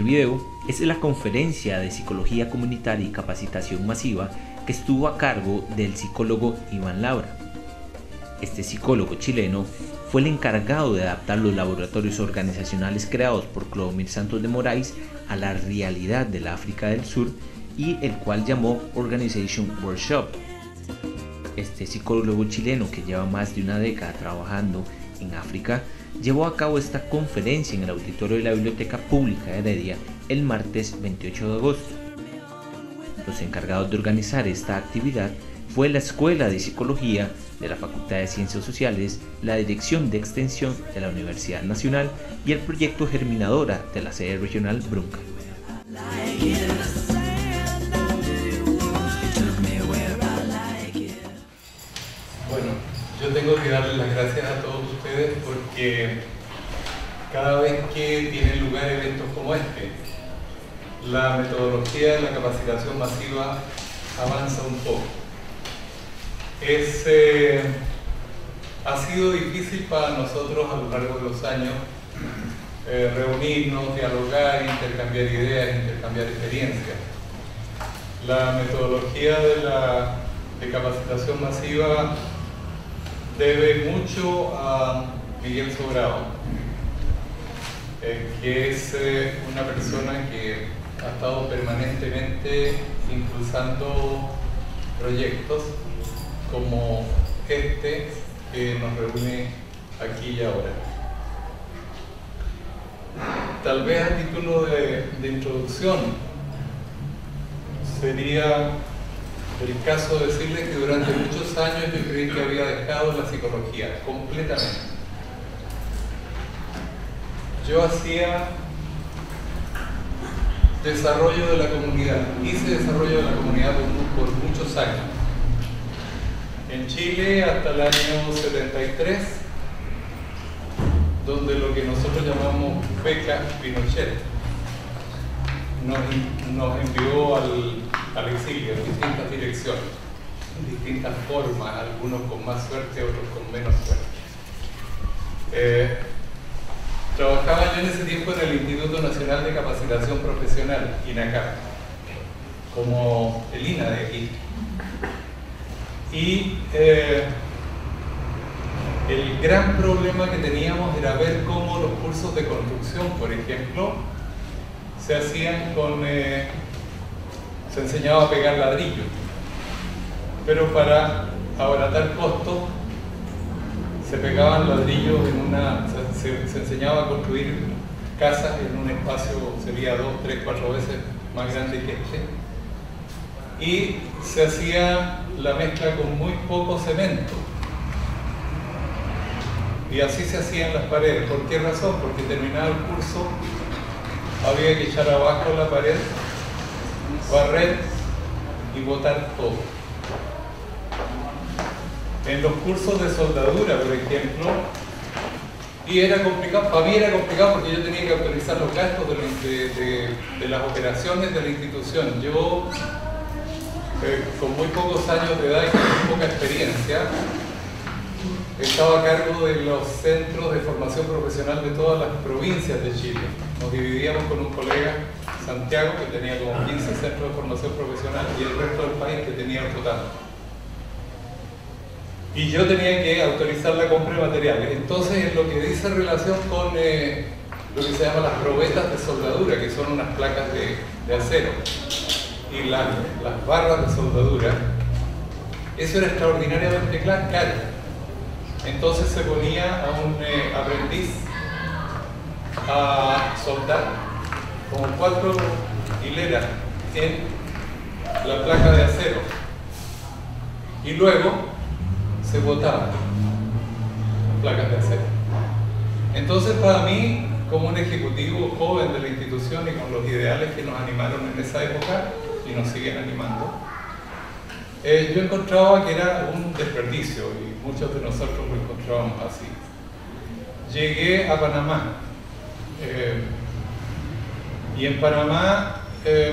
video es la conferencia de psicología comunitaria y capacitación masiva que estuvo a cargo del psicólogo Iván Laura. Este psicólogo chileno fue el encargado de adaptar los laboratorios organizacionales creados por Clodomir Santos de Moraes a la realidad de la África del Sur y el cual llamó Organization Workshop. Este psicólogo chileno, que lleva más de una década trabajando en África, llevó a cabo esta conferencia en el auditorio de la Biblioteca Pública de Heredia el martes 28 de agosto. Los encargados de organizar esta actividad fue la Escuela de Psicología de la Facultad de Ciencias Sociales, la Dirección de Extensión de la Universidad Nacional y el proyecto Germinadora de la sede regional Brunca. Bueno, yo tengo que darles las gracias a todos ustedes porque cada vez que tienen lugar eventos como este, la metodología de la capacitación masiva avanza un poco. Ha sido difícil para nosotros a lo largo de los años reunirnos, dialogar, intercambiar ideas, intercambiar experiencias. La metodología de capacitación masiva debe mucho a Miguel Sobrado, que es una persona que ha estado permanentemente impulsando proyectos como este que nos reúne aquí y ahora. Tal vez a título de introducción sería el caso de decirles que durante muchos años yo creí que había dejado la psicología completamente. Yo hacía desarrollo de la comunidad, hice desarrollo de la comunidad por muchos años. En Chile hasta el año 73, donde lo que nosotros llamamos beca Pinochet nos envió al exilio en distintas direcciones, en distintas formas, algunos con más suerte, otros con menos suerte. Trabajaba yo en ese tiempo en el Instituto Nacional de Capacitación Profesional, INACAP, como el INA de aquí. Y el gran problema que teníamos era ver cómo los cursos de construcción, por ejemplo, se hacían se enseñaba a pegar ladrillos, pero para abaratar costos se pegaban ladrillos se enseñaba a construir casas en un espacio, sería 2, 3, 4 veces más grande que este, y se hacía la mezcla con muy poco cemento, y así se hacían las paredes. ¿Por qué razón? Porque terminado el curso había que echar abajo la pared, barrer y botar todo. En los cursos de soldadura, por ejemplo, y era complicado, para mí era complicado porque yo tenía que autorizar los gastos de las operaciones de la institución. Yo, con muy pocos años de edad y con muy poca experiencia, estaba a cargo de los centros de formación profesional de todas las provincias de Chile. Nos dividíamos con un colega, Santiago, que tenía como 15 centros de formación profesional, y el resto del país que tenía otro tanto. Y yo tenía que autorizar la compra de materiales. Entonces, en lo que dice relación con lo que se llama las probetas de soldadura, que son unas placas de acero, y las barras de soldadura, eso era extraordinariamente caro. Entonces se ponía a un aprendiz a soldar como 4 hileras en la placa de acero, y luego se botaban placas de acero. Entonces, para mí, como un ejecutivo joven de la institución y con los ideales que nos animaron en esa época y nos siguen animando, yo encontraba que era un desperdicio, y muchos de nosotros lo encontrábamos así. Llegué a Panamá, y en Panamá,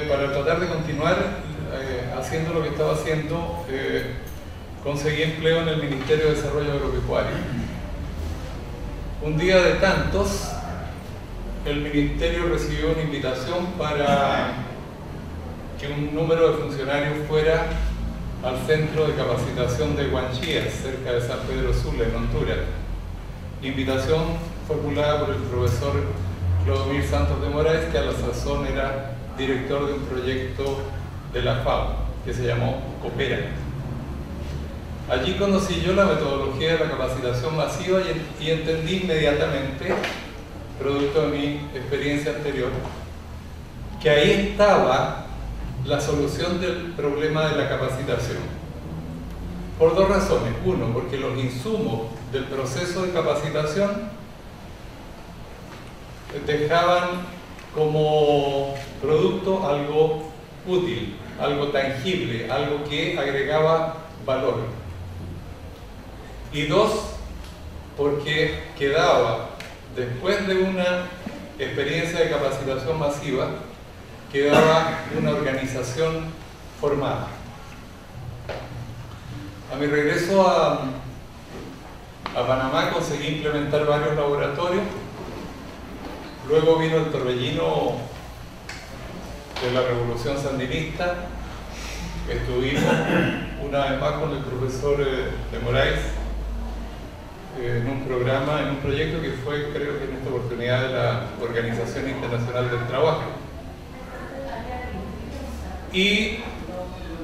para tratar de continuar haciendo lo que estaba haciendo, conseguí empleo en el Ministerio de Desarrollo Agropecuario. Un día de tantos, el Ministerio recibió una invitación para que un número de funcionarios fuera al centro de capacitación de Guanchías, cerca de San Pedro Sula, en Honduras. Invitación formulada por el profesor Clodomir Santos de Moraes, que a la sazón era director de un proyecto de la FAO, que se llamó Coopera. Allí conocí yo la metodología de la capacitación masiva y entendí inmediatamente, producto de mi experiencia anterior, que ahí estaba la solución del problema de la capacitación. Por dos razones. Uno, porque los insumos del proceso de capacitación dejaban como producto algo útil, algo tangible, algo que agregaba valor. Y dos, porque quedaba, después de una experiencia de capacitación masiva, quedaba una organización formada. A mi regreso a Panamá conseguí implementar varios laboratorios. Luego vino el torbellino de la Revolución Sandinista. Estuvimos una vez más con el profesor de Moraes en un programa, en un proyecto que fue, creo que en esta oportunidad, de la Organización Internacional del Trabajo. Y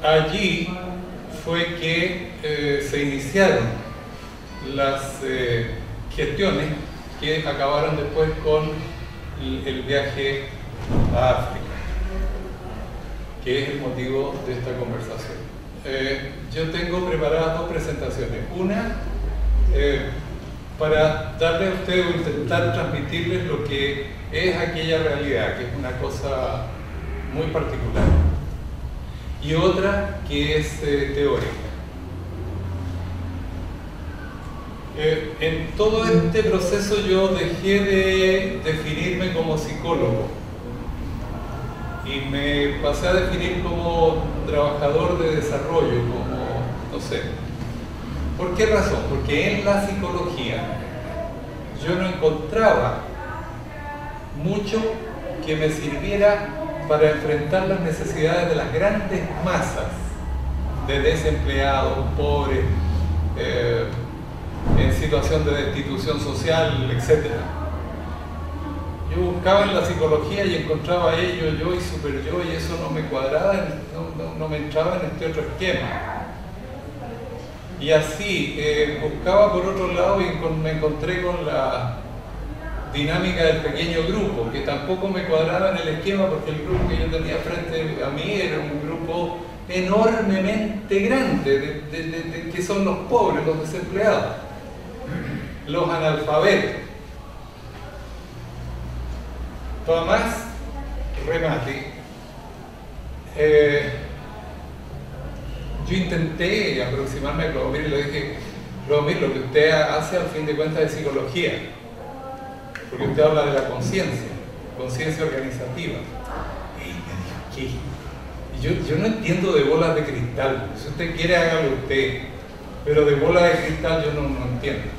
allí fue que se iniciaron las gestiones que acabaron después con el viaje a África, que es el motivo de esta conversación. Yo tengo preparadas dos presentaciones. Una, para darle a ustedes o intentar transmitirles lo que es aquella realidad, que es una cosa muy particular. Y otra que es teórica. En todo este proceso yo dejé de definirme como psicólogo y me pasé a definir como trabajador de desarrollo, como, no sé. ¿Por qué razón? Porque en la psicología yo no encontraba mucho que me sirviera para enfrentar las necesidades de las grandes masas de desempleados, pobres, en situación de destitución social, etc. Yo buscaba en la psicología y encontraba ello, yo y super yo, y eso no me cuadraba, no me entraba en este otro esquema. Y así, buscaba por otro lado y me encontré con la dinámica del pequeño grupo, que tampoco me cuadraba en el esquema, porque el grupo que yo tenía frente a mí era un grupo enormemente grande, que son los pobres, los desempleados, los analfabetos. Para más remate, yo intenté aproximarme a Clodomir y le dije: Clodomir, lo que usted hace al fin de cuentas es psicología, porque usted habla de la conciencia organizativa. Y me dijo: ¿qué? Y yo no entiendo de bolas de cristal. Si usted quiere, hágalo usted, pero de bolas de cristal yo no entiendo.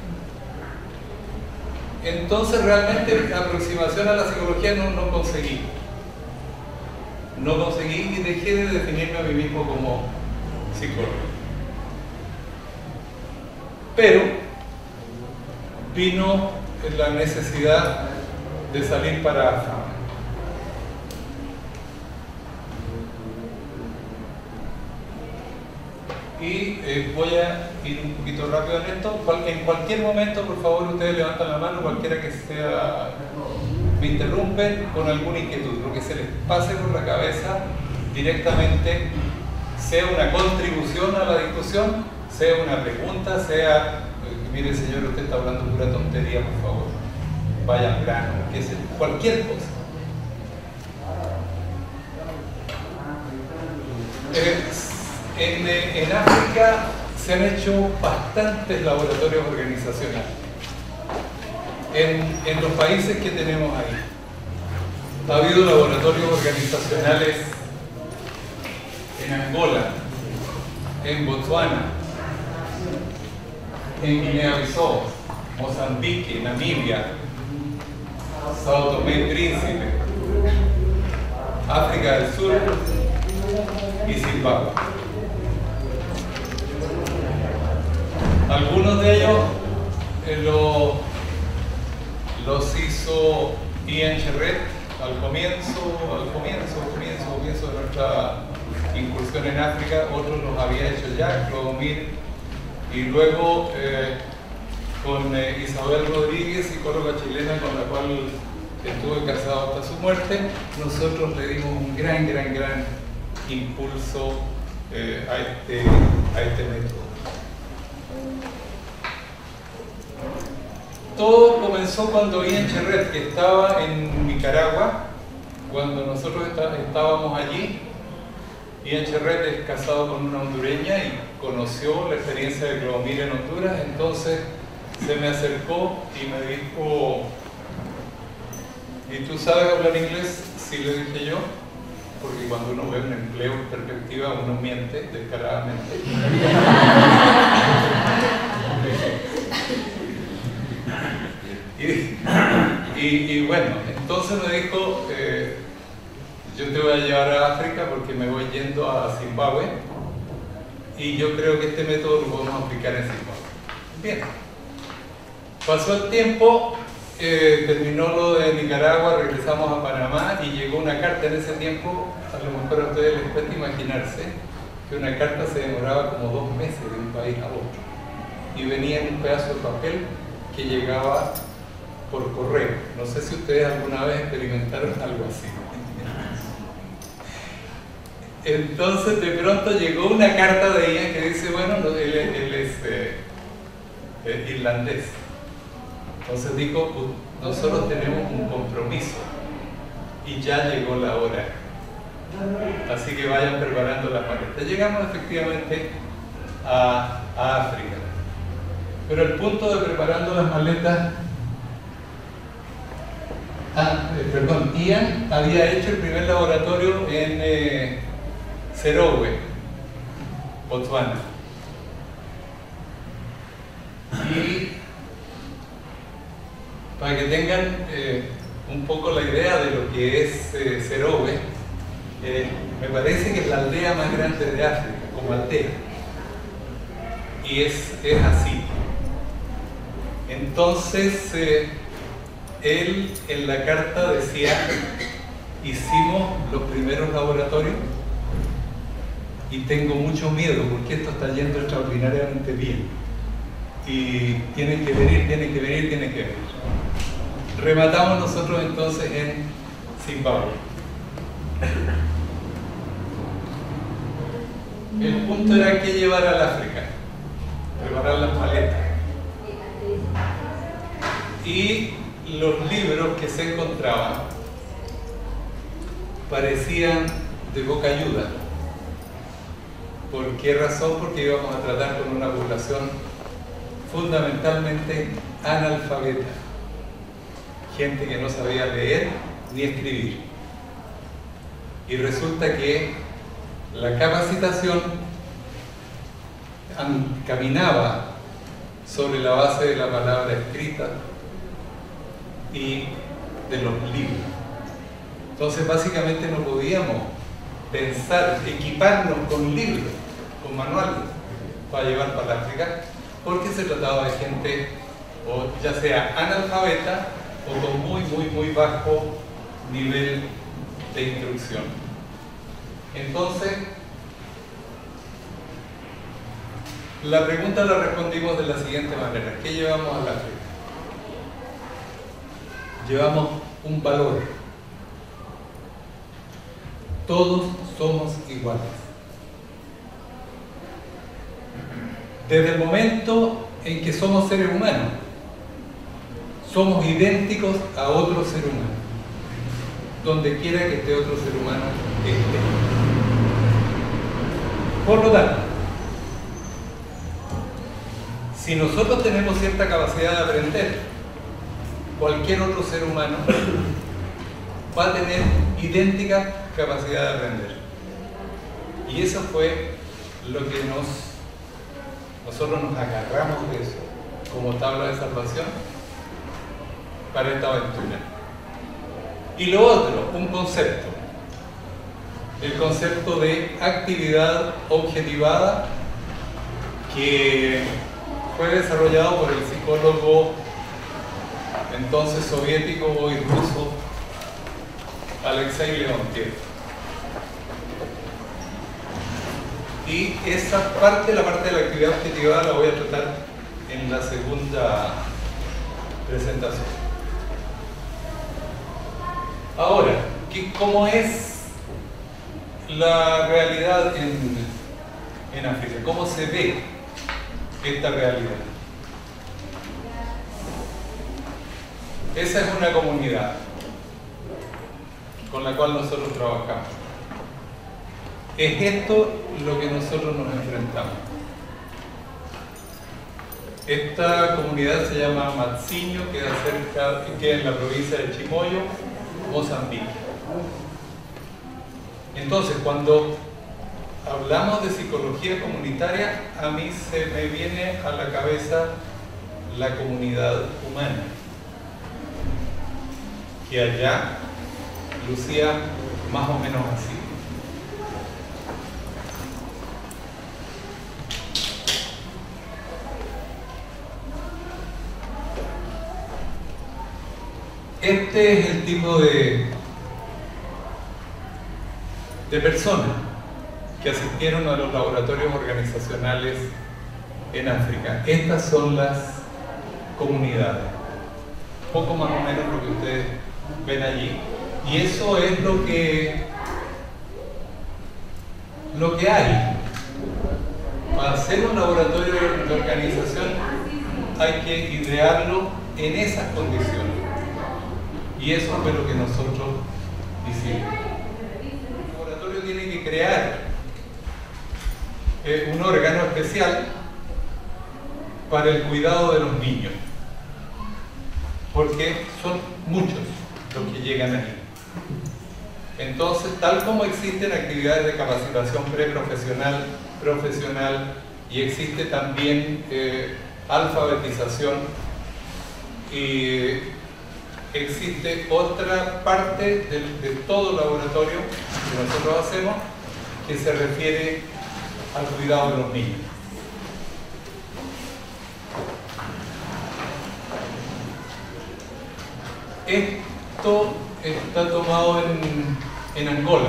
Entonces realmente la aproximación a la psicología no conseguí. No conseguí y dejé de definirme a mí mismo como psicólogo. Pero vino la necesidad de salir para África. Y voy a ir un poquito rápido en esto. En cualquier momento, por favor, ustedes levantan la mano, cualquiera que sea, me interrumpen con alguna inquietud, lo que se les pase por la cabeza directamente, sea una contribución a la discusión, sea una pregunta, sea, mire señor, usted está hablando pura tontería, por favor, vaya al grano, cualquier cosa. En África se han hecho bastantes laboratorios organizacionales en los países que tenemos ahí. Ha habido laboratorios organizacionales en Angola, en Botswana, en Guinea-Bissau, Mozambique, Namibia, Sao Tomé y Príncipe, África del Sur y Zimbabue. Algunos de ellos los hizo Ian Cherret al comienzo de nuestra incursión en África. Otros los había hecho Jacques Clodomir, y luego con Isabel Rodríguez, psicóloga chilena con la cual estuve casado hasta su muerte, nosotros le dimos un gran impulso a este método. Todo comenzó cuando Ian Cherret, que estaba en Nicaragua, cuando nosotros estábamos allí. Ian Cherret es casado con una hondureña y conoció la experiencia de Clodomir en Honduras. Entonces se me acercó y me dijo: ¿y tú sabes hablar inglés? Sí, le dije yo, porque cuando uno ve un empleo en perspectiva uno miente descaradamente. Y bueno, entonces me dijo: yo te voy a llevar a África porque me voy yendo a Zimbabue y yo creo que este método lo podemos aplicar en Zimbabue. Bien, pasó el tiempo, terminó lo de Nicaragua, regresamos a Panamá y llegó una carta. En ese tiempo, a lo mejor a ustedes les cuesta imaginarse que una carta se demoraba como 2 meses de un país a otro y venía en un pedazo de papel que llegaba por correo. No sé si ustedes alguna vez experimentaron algo así. Entonces de pronto llegó una carta de ella que dice: bueno, él es irlandés. Entonces dijo: nosotros tenemos un compromiso y ya llegó la hora, así que vayan preparando las maletas. Llegamos efectivamente a África, pero el punto de preparando las maletas, Ian había hecho el primer laboratorio en Serowe, Botswana. Y para que tengan un poco la idea de lo que es Serowe, me parece que es la aldea más grande de África, como aldea. Y es así. Entonces, él en la carta decía: hicimos los primeros laboratorios y tengo mucho miedo porque esto está yendo extraordinariamente bien y tienen que venir. Rematamos nosotros entonces en Zimbabue. El punto era que llevar al África, preparar las maletas, y los libros que se encontraban parecían de poca ayuda. ¿Por qué razón? Porque íbamos a tratar con una población fundamentalmente analfabeta, gente que no sabía leer ni escribir. Y resulta que la capacitación caminaba sobre la base de la palabra escrita y de los libros. Entonces básicamente no podíamos pensar, equiparnos con libros, con manuales para llevar para la África, porque se trataba de gente o ya sea analfabeta o con muy bajo nivel de instrucción. Entonces, la pregunta la respondimos de la siguiente manera: ¿qué llevamos al África? Llevamos un valor. Todos somos iguales. Desde el momento en que somos seres humanos, somos idénticos a otro ser humano, donde quiera que este otro ser humano esté. Por lo tanto, si nosotros tenemos cierta capacidad de aprender, cualquier otro ser humano va a tener idéntica capacidad de aprender. Y eso fue lo que nosotros nos agarramos de eso como tabla de salvación para esta aventura. Y lo otro, un concepto. El concepto de actividad objetivada, que fue desarrollado por el psicólogo entonces soviético, hoy ruso, Alexei Leontiev. Y esa parte, la parte de la actividad objetivada, la voy a tratar en la segunda presentación. Ahora, ¿cómo es la realidad en África? ¿Cómo se ve esta realidad? Esa es una comunidad con la cual nosotros trabajamos. Es esto lo que nosotros nos enfrentamos. Esta comunidad se llama Matsinho, queda en la provincia de Chimoio, Mozambique. Entonces, cuando hablamos de psicología comunitaria, a mí se me viene a la cabeza la comunidad humana, que allá lucía más o menos así. Este es el tipo de personas que asistieron a los laboratorios organizacionales en África. Estas son las comunidades, poco más o menos lo que ustedes ven allí, y eso es lo que hay. Para hacer un laboratorio de organización hay que idearlo en esas condiciones, y eso fue lo que nosotros hicimos. El laboratorio tiene que crear un órgano especial para el cuidado de los niños, porque son muchos los que llegan ahí. Entonces, tal como existen actividades de capacitación preprofesional, profesional, y existe también alfabetización, y existe otra parte de todo laboratorio que nosotros hacemos que se refiere al cuidado de los niños. Esto está tomado en Angola.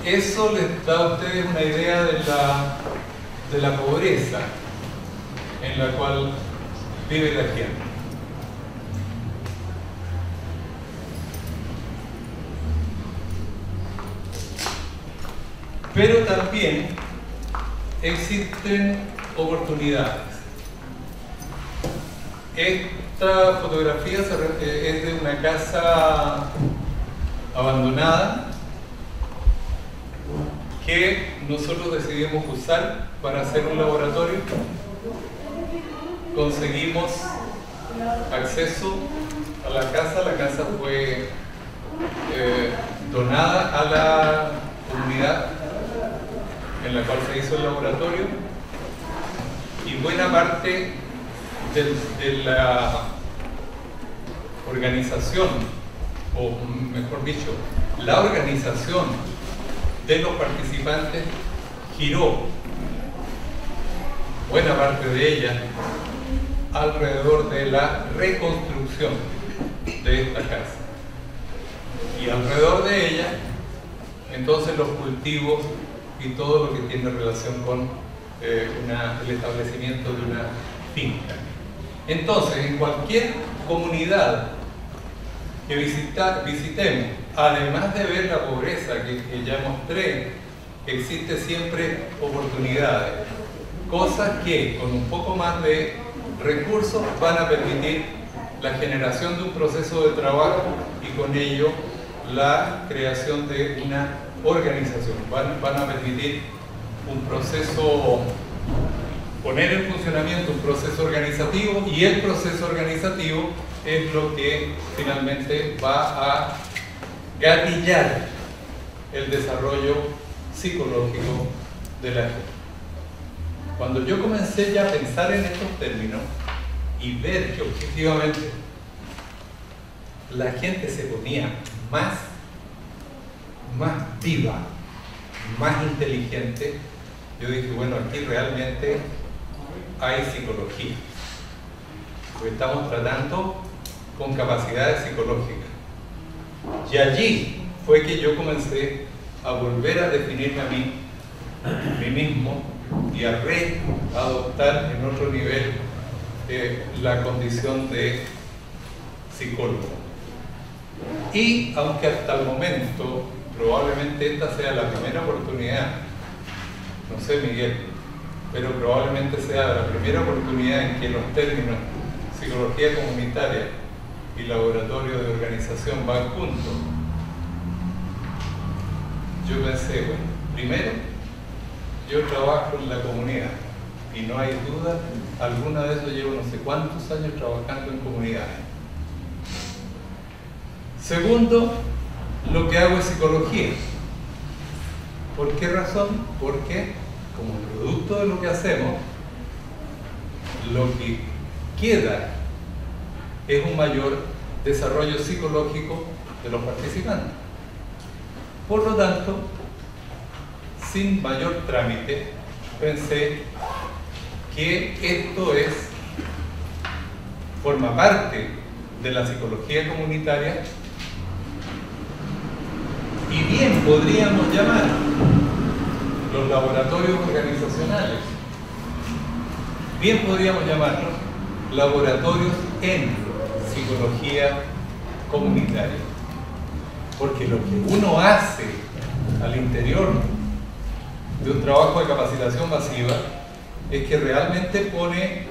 Eso les da a ustedes una idea de la pobreza en la cual vive la gente. Pero también existen oportunidades. Esta fotografía es de una casa abandonada que nosotros decidimos usar para hacer un laboratorio. Conseguimos acceso a la casa fue donada a la comunidad en la cual se hizo el laboratorio, y buena parte de la organización, o mejor dicho, la organización de los participantes giró buena parte de ella alrededor de la reconstrucción de esta casa, y alrededor de ella entonces los cultivos y todo lo que tiene relación con el establecimiento de una finca. Entonces, en cualquier comunidad que visitemos, además de ver la pobreza que ya mostré, existe siempre oportunidades, cosas que con un poco más de recursos van a permitir la generación de un proceso de trabajo y con ello la creación de una organización. Van a permitir un proceso, poner en funcionamiento un proceso organizativo, y el proceso organizativo es lo que finalmente va a gatillar el desarrollo psicológico de la gente. Cuando yo comencé ya a pensar en estos términos y ver que objetivamente la gente se ponía más viva, más inteligente, yo dije, bueno, aquí realmente hay psicología, porque estamos tratando con capacidades psicológicas. Y allí fue que yo comencé a volver a definirme a mí mismo y a readoptar en otro nivel la condición de psicólogo. Y aunque hasta el momento probablemente esta sea la primera oportunidad, no sé Miguel, pero probablemente sea la primera oportunidad en que los términos psicología comunitaria y laboratorio de organización van juntos. Yo pensé, bueno, primero, yo trabajo en la comunidad y no hay duda alguna de eso, llevo no sé cuántos años trabajando en comunidades. Segundo, lo que hago es psicología. ¿Por qué razón? Porque como producto de lo que hacemos, lo que queda es un mayor desarrollo psicológico de los participantes. Por lo tanto, sin mayor trámite, pensé que esto forma parte de la psicología comunitaria y bien podríamos llamar los laboratorios organizacionales, bien podríamos llamarlos laboratorios en psicología comunitaria, porque lo que uno hace al interior de un trabajo de capacitación masiva es que realmente pone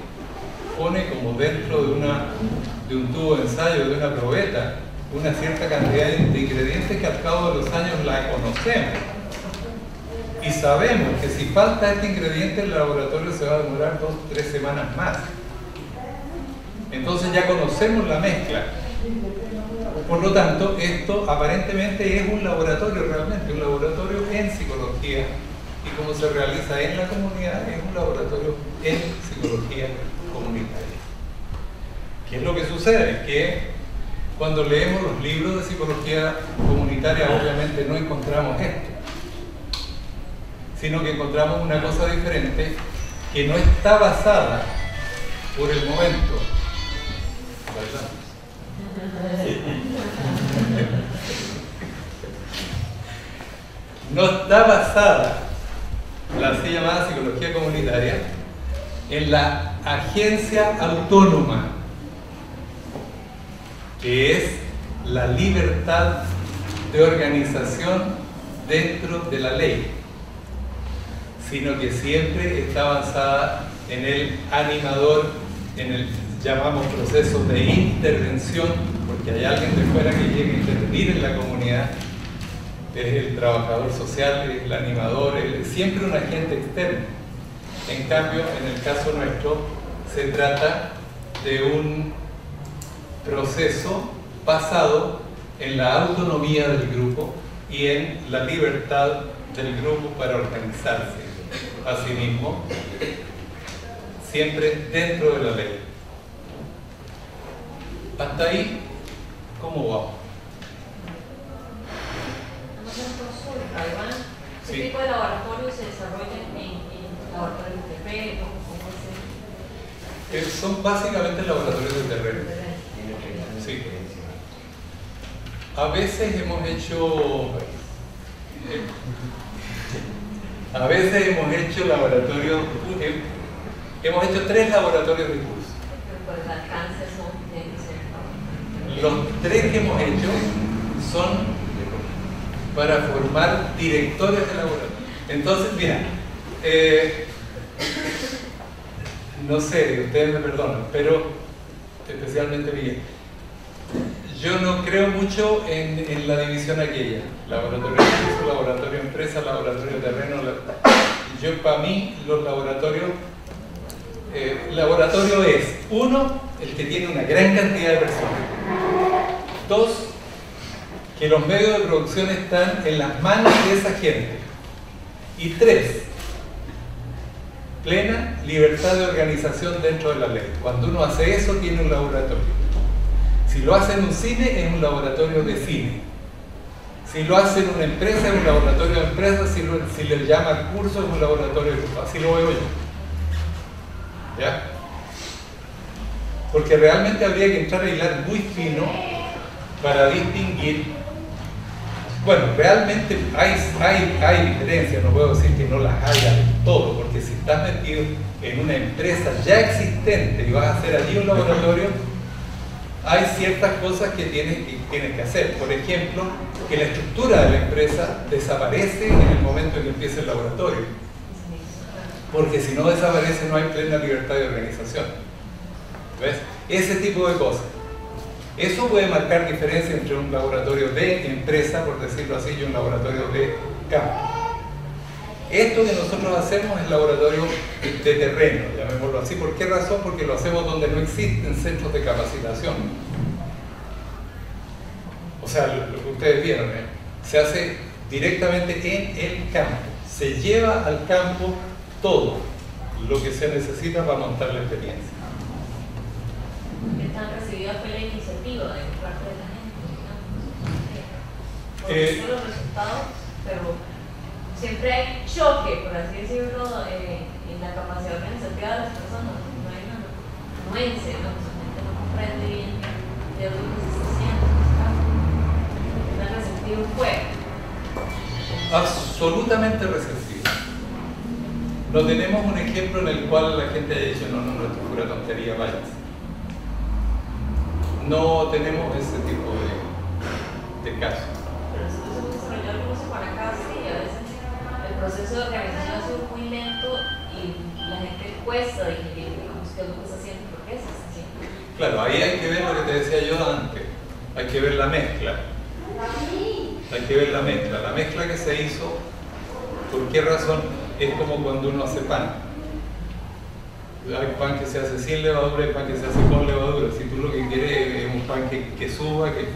como dentro de un tubo de ensayo, de una probeta, una cierta cantidad de ingredientes que al cabo de los años la conocemos y sabemos que si falta este ingrediente el laboratorio se va a demorar 2 o 3 semanas más. Entonces ya conocemos la mezcla. Por lo tanto, esto aparentemente es un laboratorio realmente, un laboratorio en psicología, y como se realiza en la comunidad, es un laboratorio en psicología comunitaria. ¿Qué es lo que sucede? Que cuando leemos los libros de psicología comunitaria obviamente no encontramos esto, sino que encontramos una cosa diferente que no está basada por el momento, ¿verdad? No está basada la así llamada psicología comunitaria en la agencia autónoma, que es la libertad de organización dentro de la ley, sino que siempre está basada en el animador, en el llamamos proceso de intervención, porque hay alguien de fuera que llegue a intervenir en la comunidad, es el trabajador social, es el animador, es siempre un agente externo. En cambio, en el caso nuestro, se trata de un proceso basado en la autonomía del grupo y en la libertad del grupo para organizarse a sí mismo, siempre dentro de la ley. Hasta ahí, ¿cómo vamos? ¿Qué tipo de laboratorios se desarrollan en laboratorios de terreno? Son básicamente laboratorios de terreno. Sí. A veces hemos laboratorios, hemos hecho 3 laboratorios de curso. Por el alcance son Los 3 que hemos hecho son para formar directores de laboratorio. Entonces, mira, no sé, ustedes me perdonan, pero especialmente Miguel, yo no creo mucho en la división aquella, laboratorio de curso, laboratorio de empresa, laboratorio de terreno. Yo, para mí, los laboratorios, laboratorio es, 1, el que tiene una gran cantidad de personas; 2, que los medios de producción están en las manos de esa gente; y 3, plena libertad de organización dentro de la ley. Cuando uno hace eso, tiene un laboratorio. Si lo hace en un cine, es un laboratorio de cine. Si lo hace en una empresa, es un laboratorio de empresa. Si le llama curso, es un laboratorio de curso. Así lo veo yo. ¿Ya? Porque realmente habría que entrar a hilar muy fino para distinguir. Bueno, realmente hay diferencias, no puedo decir que no las haya del todo, porque si estás metido en una empresa ya existente y vas a hacer allí un laboratorio, hay ciertas cosas que tienes que hacer. Por ejemplo, que la estructura de la empresa desaparece en el momento en que empieza el laboratorio. Porque si no desaparece, no hay plena libertad de organización. ¿Ves? Ese tipo de cosas. Eso puede marcar diferencia entre un laboratorio de empresa, por decirlo así, y un laboratorio de campo. Esto que nosotros hacemos es laboratorio de terreno, llamémoslo así. ¿Por qué razón? Porque lo hacemos donde no existen centros de capacitación. O sea, lo que ustedes vieron, se hace directamente en el campo. Se lleva al campo todo lo que se necesita para montar la experiencia. ¿Qué tan recibida fue la iniciativa de parte de la gente? Porque los resultados, pero siempre hay choque, por así decirlo, en la capacidad organizativa de las personas. No hay una anuencia, ¿no? La gente no comprende bien de lo que se está haciendo. ¿Qué tan receptivo fue? Absolutamente receptivo. No tenemos un ejemplo en el cual la gente haya dicho, no, esto es pura tontería, váyanse. No tenemos ese tipo de casos. Pero si se desarrolló algo para acá, sí, a veces el proceso de organización ha sido muy lento y la gente cuesta digerir, digamos, qué es lo que está haciendo y por qué se está haciendo. Claro, ahí hay que ver lo que te decía yo antes. Hay que ver la mezcla. Hay que ver la mezcla. La mezcla que se hizo, ¿por qué razón? Es como cuando uno hace pan. Hay pan que se hace sin levadura y pan que se hace con levadura. Si tú lo que quieres es un pan que suba, que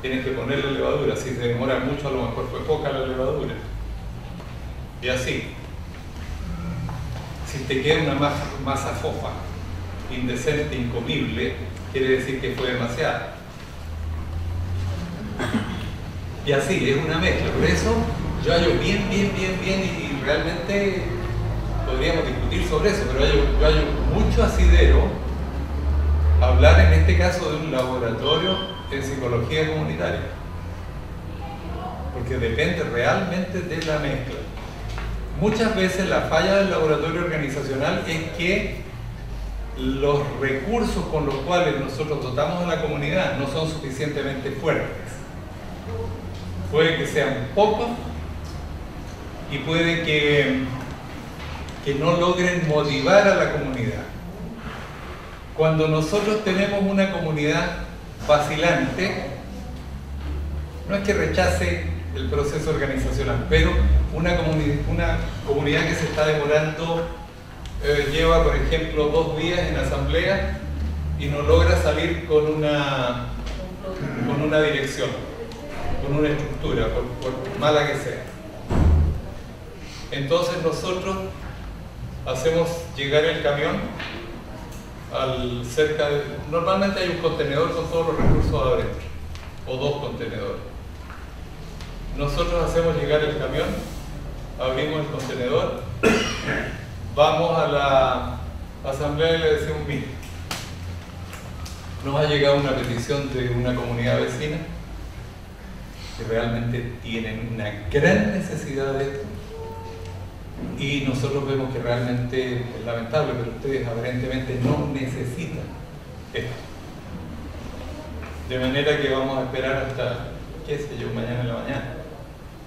tienes que ponerle levadura. Si se demora mucho, a lo mejor fue poca la levadura. Y así. Si te queda una masa fofa, indecente, incomible, quiere decir que fue demasiada. Y así, es una mezcla. Por eso yo hallo bien y realmente podríamos discutir sobre eso, pero yo hallo mucho asidero hablar en este caso de un laboratorio en psicología comunitaria, porque depende realmente de la mezcla. Muchas veces la falla del laboratorio organizacional es que los recursos con los cuales nosotros dotamos a la comunidad no son suficientemente fuertes. Puede que sean pocos y puede que no logren motivar a la comunidad. Cuando nosotros tenemos una comunidad vacilante, no es que rechace el proceso organizacional, pero una comunidad que se está demorando, lleva por ejemplo 2 días en asamblea y no logra salir con una dirección, con una estructura, por mala que sea. Entonces nosotros hacemos llegar el camión normalmente hay un contenedor con todos los recursos adentro, o 2 contenedores. Nosotros hacemos llegar el camión, abrimos el contenedor, vamos a la asamblea y le decimos, mire, nos ha llegado una petición de una comunidad vecina que realmente tienen una gran necesidad de esto. Y nosotros vemos que realmente es lamentable, pero ustedes aparentemente no necesitan esto. De manera que vamos a esperar hasta, qué sé yo, mañana en la mañana.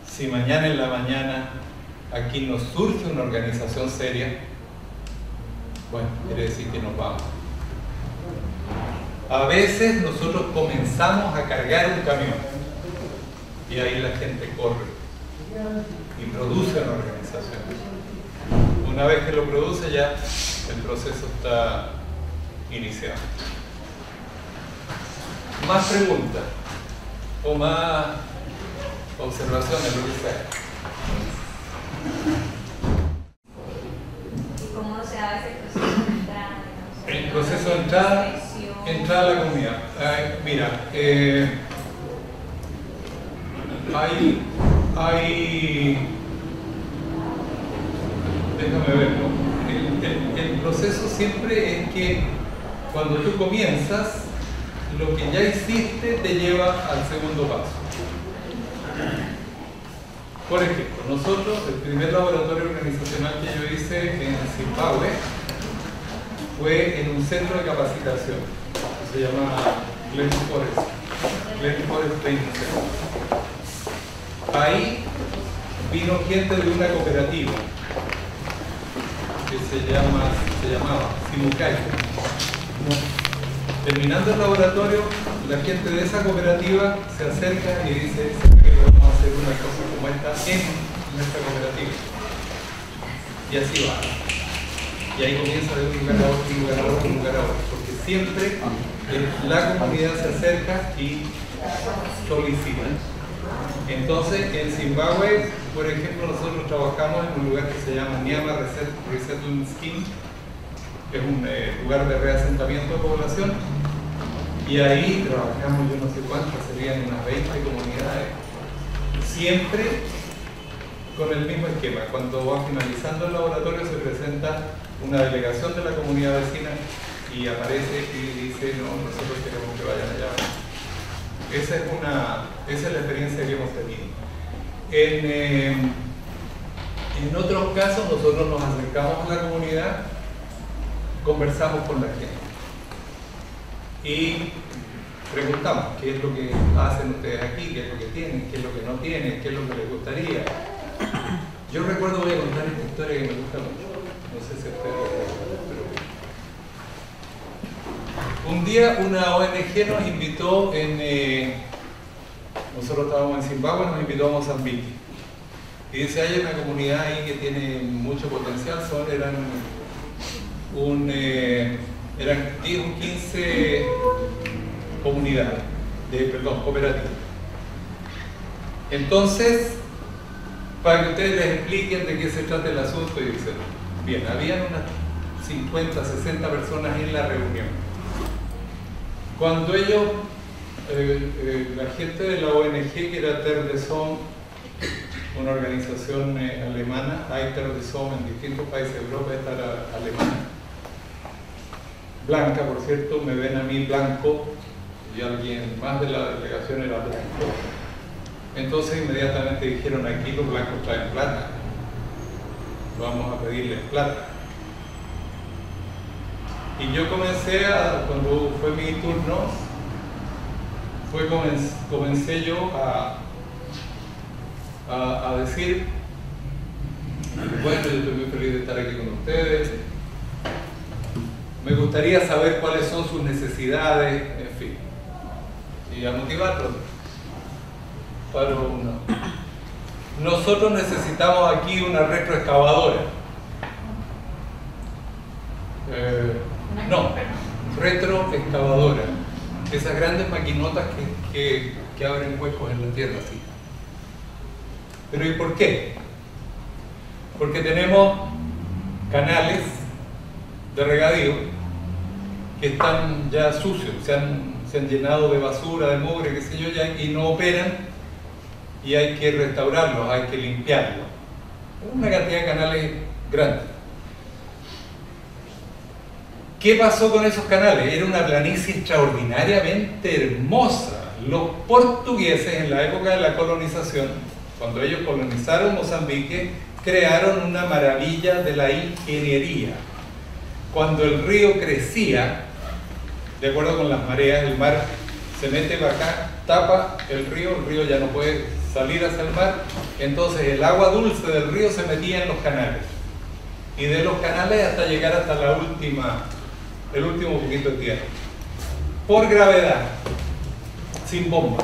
Si mañana en la mañana aquí nos surge una organización seria, bueno, quiere decir que nos vamos. A veces nosotros comenzamos a cargar un camión y ahí la gente corre y produce una organización. Una vez que lo produce ya el proceso está iniciado. Más preguntas o más observaciones, lo que sea. ¿Y cómo se hace el proceso de entrada? El proceso de entrada a la comunidad. Mira, déjame verlo. El proceso siempre es que cuando tú comienzas, lo que ya hiciste te lleva al segundo paso. Por ejemplo, nosotros, el primer laboratorio organizacional que yo hice en Zimbabue fue en un centro de capacitación que se llama Glen Forest Training Center. Ahí vino gente de una cooperativa que se llamaba Simukai. Terminando el laboratorio, la gente de esa cooperativa se acerca y dice: ¿será que podemos hacer una cosa como esta en nuestra cooperativa? Y así va. Y ahí comienza de un lugar a otro, un lugar a otro, un lugar a otro, porque siempre la comunidad se acerca y solicita. Entonces, en Zimbabue, por ejemplo, nosotros trabajamos en un lugar que se llama Nyama Resettlement Scheme, que es un lugar de reasentamiento de población, y ahí trabajamos, yo no sé cuántas, serían unas 20 comunidades, siempre con el mismo esquema. Cuando va finalizando el laboratorio se presenta una delegación de la comunidad vecina y aparece y dice: no, nosotros queremos que vayan allá. Esa es la experiencia que hemos tenido. En otros casos nosotros nos acercamos a la comunidad, conversamos con la gente y preguntamos qué es lo que hacen ustedes aquí, qué es lo que tienen, qué es lo que no tienen, qué es lo que les gustaría. Yo recuerdo, voy a contar esta historia que me gusta mucho, no sé si ustedes recuerdan, pero un día una ONG nos invitó nosotros estábamos en Zimbabue, nos invitó a Mozambique y dice: hay una comunidad ahí que tiene mucho potencial, eran 10 o 15 comunidades, cooperativas. Entonces, para que ustedes les expliquen de qué se trata el asunto, y dicen: bien, habían unas 50, 60 personas en la reunión. Cuando ellos, la gente de la ONG, que era Terre des Hommes, una organización alemana, hay Terre des Hommes en distintos países de Europa, esta era alemana, blanca, por cierto, me ven a mí blanco, y alguien más de la delegación era blanco. Entonces inmediatamente dijeron: aquí los blancos traen plata, vamos a pedirles plata. Y yo cuando fue mi turno, comencé yo a decir: bueno, yo estoy muy feliz de estar aquí con ustedes, me gustaría saber cuáles son sus necesidades, en fin, y a motivarlos. Nosotros necesitamos aquí una retroexcavadora. Retroexcavadora. Esas grandes maquinotas que abren huecos en la tierra, así. ¿Pero y por qué? Porque tenemos canales de regadío que están ya sucios, se han llenado de basura, de mugre, qué sé yo, y no operan, y hay que restaurarlos, hay que limpiarlos. Una cantidad de canales grandes. ¿Qué pasó con esos canales? Era una planicie extraordinariamente hermosa. Los portugueses, en la época de la colonización, cuando ellos colonizaron Mozambique, crearon una maravilla de la ingeniería. Cuando el río crecía, de acuerdo con las mareas, el mar se mete para acá, tapa el río ya no puede salir hacia el mar, entonces el agua dulce del río se metía en los canales, y de los canales hasta llegar hasta el último poquito de tierra, por gravedad, sin bomba.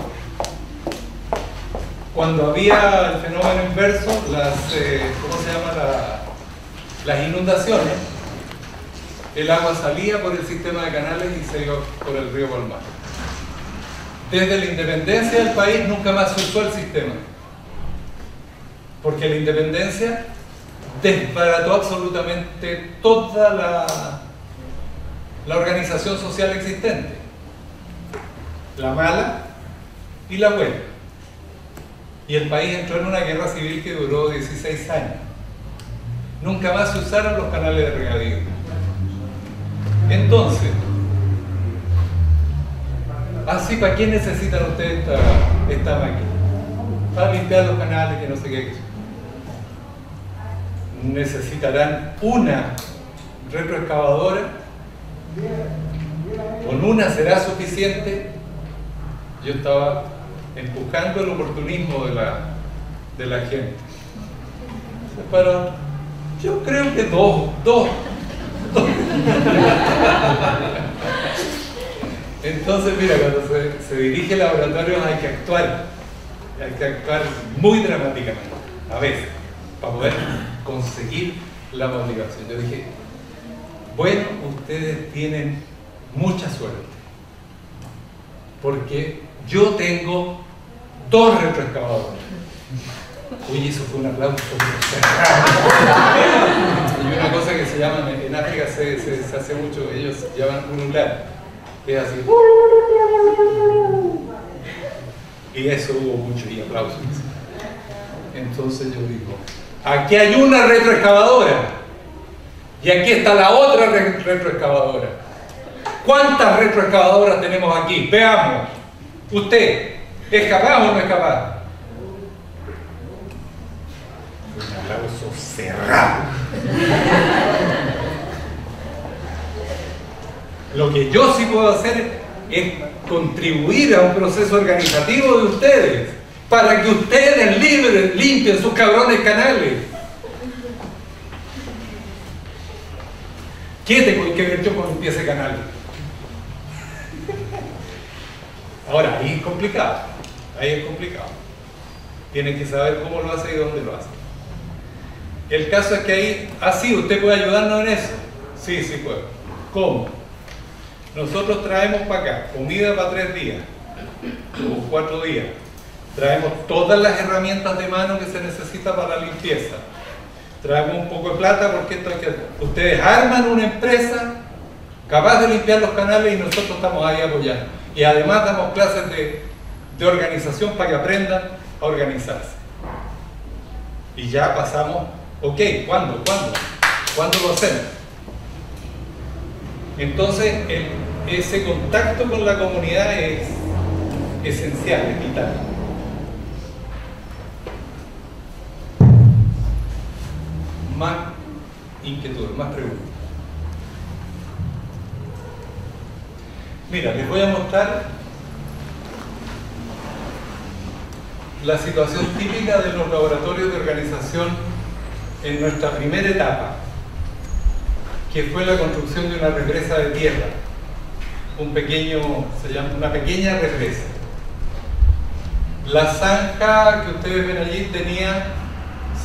Cuando había el fenómeno inverso, las inundaciones, el agua salía por el sistema de canales y se iba por el río Palmar. Desde la independencia del país nunca más se usó el sistema, porque la independencia desbarató absolutamente toda la organización social existente. la mala y la buena. Y el país entró en una guerra civil que duró 16 años. Nunca más se usaron los canales de regadío. Entonces, así, ¿para qué necesitan ustedes esta máquina? Para limpiar los canales, que no sé qué. Necesitarán una retroexcavadora. Con una será suficiente. Yo estaba empujando el oportunismo de la gente. Pero yo creo que dos. Entonces, mira, cuando se dirige el laboratorio hay que actuar muy dramáticamente, a veces, para poder conseguir la motivación. Yo dije, bueno, ustedes tienen mucha suerte, porque yo tengo 2 retroexcavadoras. Uy, eso fue un aplauso. Y una cosa que se llama, en África se hace mucho, ellos llaman ulular, que es así. Y eso hubo mucho, y aplausos. Entonces yo digo, aquí hay una retroexcavadora, y aquí está la otra retroexcavadora. ¿Cuántas retroexcavadoras tenemos aquí? Veamos. ¿Usted es capaz o no es capaz? Un aplauso cerrado. Lo que yo sí puedo hacer es contribuir a un proceso organizativo de ustedes, para que ustedes limpien sus cabrones canales. ¿Quién tengo que ver yo con limpieza canal? Ahora, ahí es complicado. Tienen que saber cómo lo hace y dónde lo hace. El caso es que ahí, sí, ¿usted puede ayudarnos en eso? Sí puedo. ¿Cómo? Nosotros traemos para acá comida para 3 días o 4 días. Traemos todas las herramientas de mano que se necesita para la limpieza. Traemos un poco de plata porque esto hay que... Ustedes arman una empresa capaz de limpiar los canales y nosotros estamos ahí apoyando. Y además damos clases de organización para que aprendan a organizarse. Y ya pasamos, ok, ¿cuándo lo hacemos? Entonces, ese contacto con la comunidad es esencial, es vital. Más inquietudes, más preguntas. Mira, les voy a mostrar la situación típica de los laboratorios de organización en nuestra primera etapa, que fue la construcción de una represa de tierra, una pequeña represa. La zanja que ustedes ven allí tenía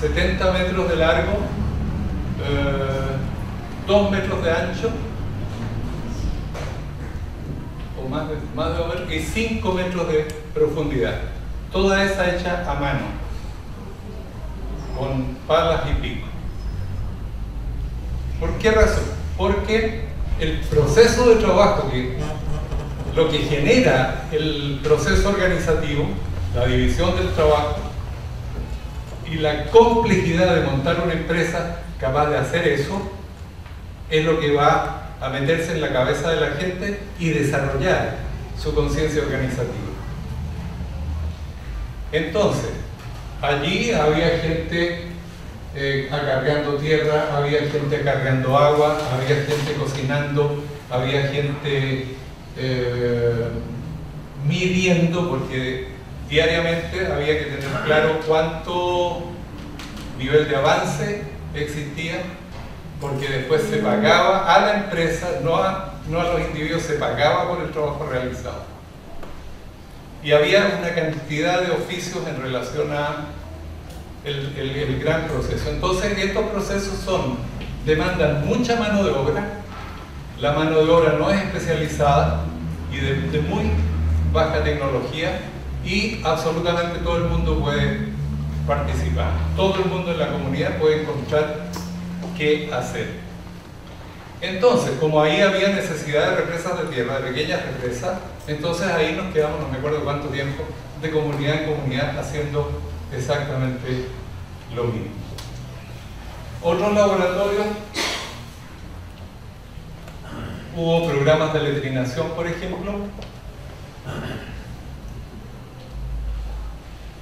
70 metros de largo, 2 metros de ancho, o más de 2 metros, y 5 metros de profundidad. Toda esa hecha a mano, con palas y pico. ¿Por qué razón? Porque el proceso de trabajo, lo que genera el proceso organizativo, la división del trabajo y la complejidad de montar una empresa capaz de hacer eso, es lo que va a meterse en la cabeza de la gente y desarrollar su conciencia organizativa. Entonces, allí había gente acarreando tierra, había gente acarreando agua, había gente cocinando, había gente midiendo, porque diariamente había que tener claro cuánto nivel de avance existía, porque después se pagaba a la empresa, no a los individuos, se pagaba por el trabajo realizado. Y había una cantidad de oficios en relación a el gran proceso. Entonces, estos procesos demandan mucha mano de obra. La mano de obra no es especializada y de muy baja tecnología, y absolutamente todo el mundo puede participar. Todo el mundo en la comunidad puede encontrar qué hacer. Entonces, como ahí había necesidad de represas de tierra, de pequeñas represas, entonces ahí nos quedamos, no me acuerdo cuánto tiempo, de comunidad en comunidad haciendo exactamente lo mismo. Otros laboratorios, hubo programas de letrinación, por ejemplo.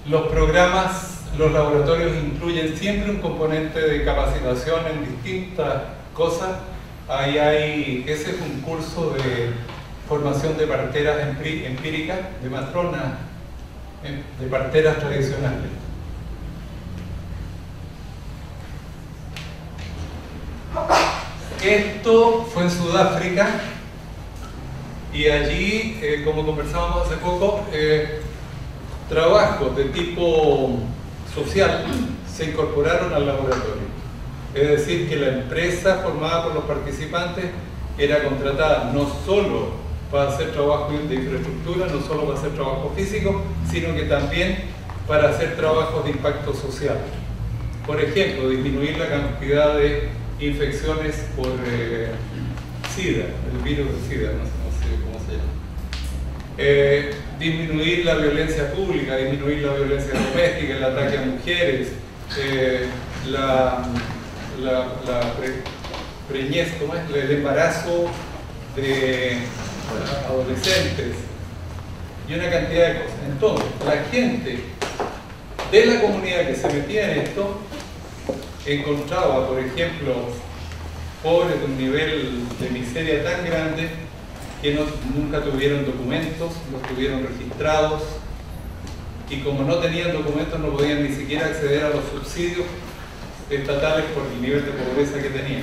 Los laboratorios incluyen siempre un componente de capacitación en distintas cosas. Ese es un curso de formación de parteras empíricas, de matronas, de parteras tradicionales. Esto fue en Sudáfrica y allí, como conversábamos hace poco, trabajos de tipo social se incorporaron al laboratorio. Es decir, que la empresa formada por los participantes era contratada no solo para hacer trabajo de infraestructura, no solo para hacer trabajo físico, sino que también para hacer trabajos de impacto social. Por ejemplo, disminuir la cantidad de infecciones por SIDA, el virus de SIDA, no sé cómo se llama. Disminuir la violencia pública, disminuir la violencia doméstica, el ataque a mujeres, preñez, ¿cómo es? El embarazo de adolescentes y una cantidad de cosas. Entonces, la gente de la comunidad que se metía en esto encontraba, por ejemplo, pobres de un nivel de miseria tan grande que nunca tuvieron documentos, no estuvieron registrados, y como no tenían documentos no podían ni siquiera acceder a los subsidios estatales por el nivel de pobreza que tenían.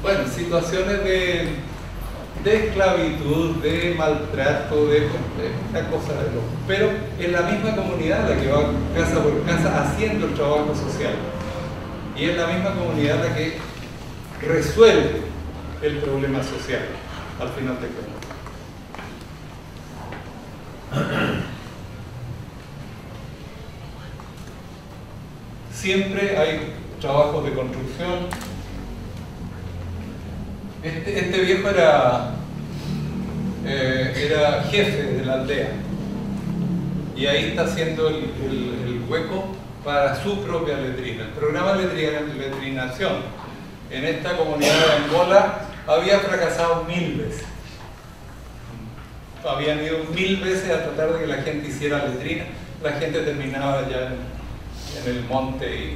Bueno, situaciones de esclavitud, de maltrato, de esta cosa de loco. Pero es la misma comunidad la que va casa por casa haciendo el trabajo social. Y es la misma comunidad la que resuelve el problema social, al final de cuentas. Siempre hay trabajos de construcción. Este viejo era jefe de la aldea y ahí está haciendo el hueco para su propia letrina. El programa de letrinación en esta comunidad de Angola había fracasado 1000 veces. Habían ido 1000 veces a tratar de que la gente hiciera letrina. La gente terminaba ya en el monte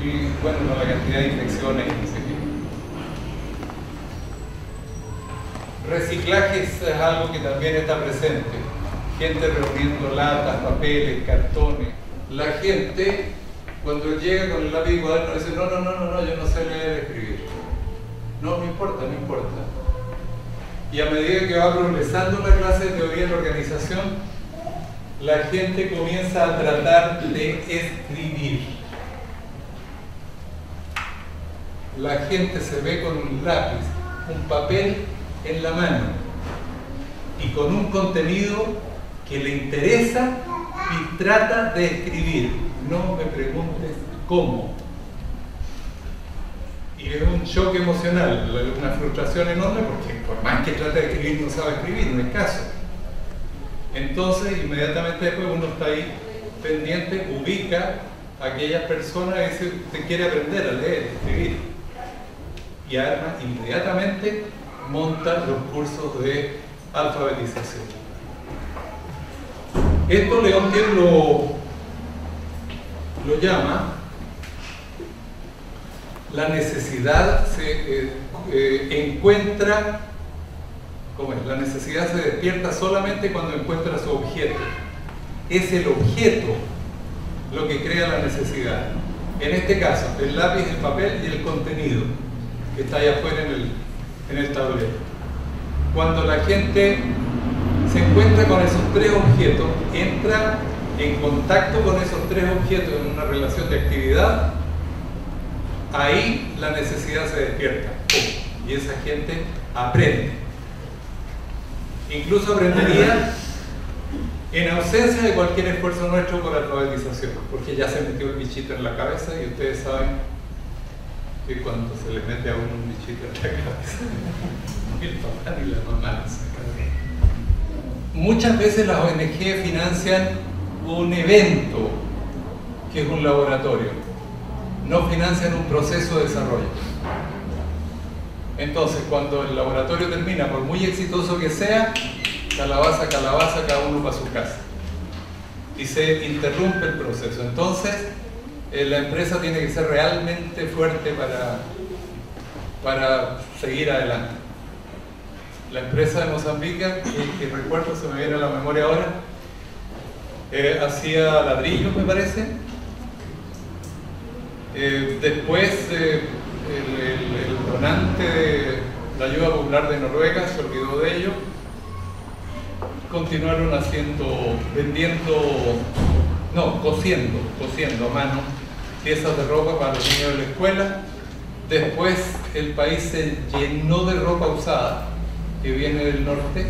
y bueno, la cantidad de infecciones y no sé qué. Reciclaje es algo que también está presente. Gente reuniendo latas, papeles, cartones. La gente, cuando llega con el lápiz y cuaderno, dice: no, yo no sé leer y escribir. No importa. Y a medida que va progresando la clase de teoría de la organización, la gente comienza a tratar de escribir. La gente se ve con un lápiz, un papel en la mano y con un contenido que le interesa y trata de escribir. No me preguntes cómo. Y es un shock emocional, una frustración enorme, porque por más que trate de escribir no sabe escribir, no es caso. Entonces inmediatamente después uno está ahí pendiente, ubica a aquellas personas y dice: usted quiere aprender a leer, escribir, y además inmediatamente monta los cursos de alfabetización. Esto Leontief lo llama la necesidad se encuentra, ¿cómo es? La necesidad se despierta solamente cuando encuentra su objeto. Es el objeto lo que crea la necesidad. En este caso, el lápiz, el papel y el contenido que está allá afuera en el tablero. Cuando la gente se encuentra con esos tres objetos, entra en contacto con esos tres objetos en una relación de actividad, ahí la necesidad se despierta. Y esa gente aprende. Incluso aprendería en ausencia de cualquier esfuerzo nuestro por alfabetización, porque ya se metió el bichito en la cabeza y ustedes saben que cuando se le mete a uno un bichito en la cabeza, y el papá ni la mamá lo saca. Muchas veces las ONG financian un evento que es un laboratorio, no financian un proceso de desarrollo. Entonces, cuando el laboratorio termina, por muy exitoso que sea, calabaza, calabaza, cada uno para su casa. Y se interrumpe el proceso. Entonces, la empresa tiene que ser realmente fuerte para seguir adelante. La empresa de Mozambique, que recuerdo, se me viene a la memoria ahora, hacía ladrillos, me parece. Después, el donante de la ayuda popular de Noruega se olvidó de ello. Continuaron cosiendo a mano piezas de ropa para los niños de la escuela. Después el país se llenó de ropa usada que viene del norte.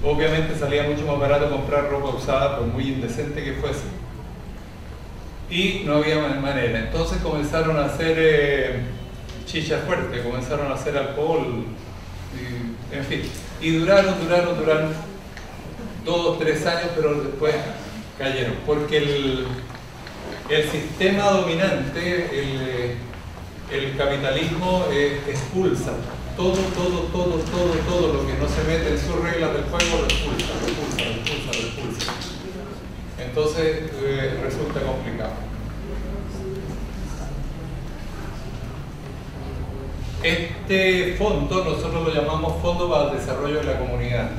Obviamente salía mucho más barato comprar ropa usada, por muy indecente que fuese, y no había manera. Entonces comenzaron a hacer chicha fuerte, comenzaron a hacer alcohol, en fin, y duraron 2 o 3 años, pero después cayeron, porque el sistema dominante, el capitalismo, expulsa todo lo que no se mete en sus reglas del juego, lo expulsa. Entonces resulta complicado. Este fondo nosotros lo llamamos Fondo para el Desarrollo de la Comunidad.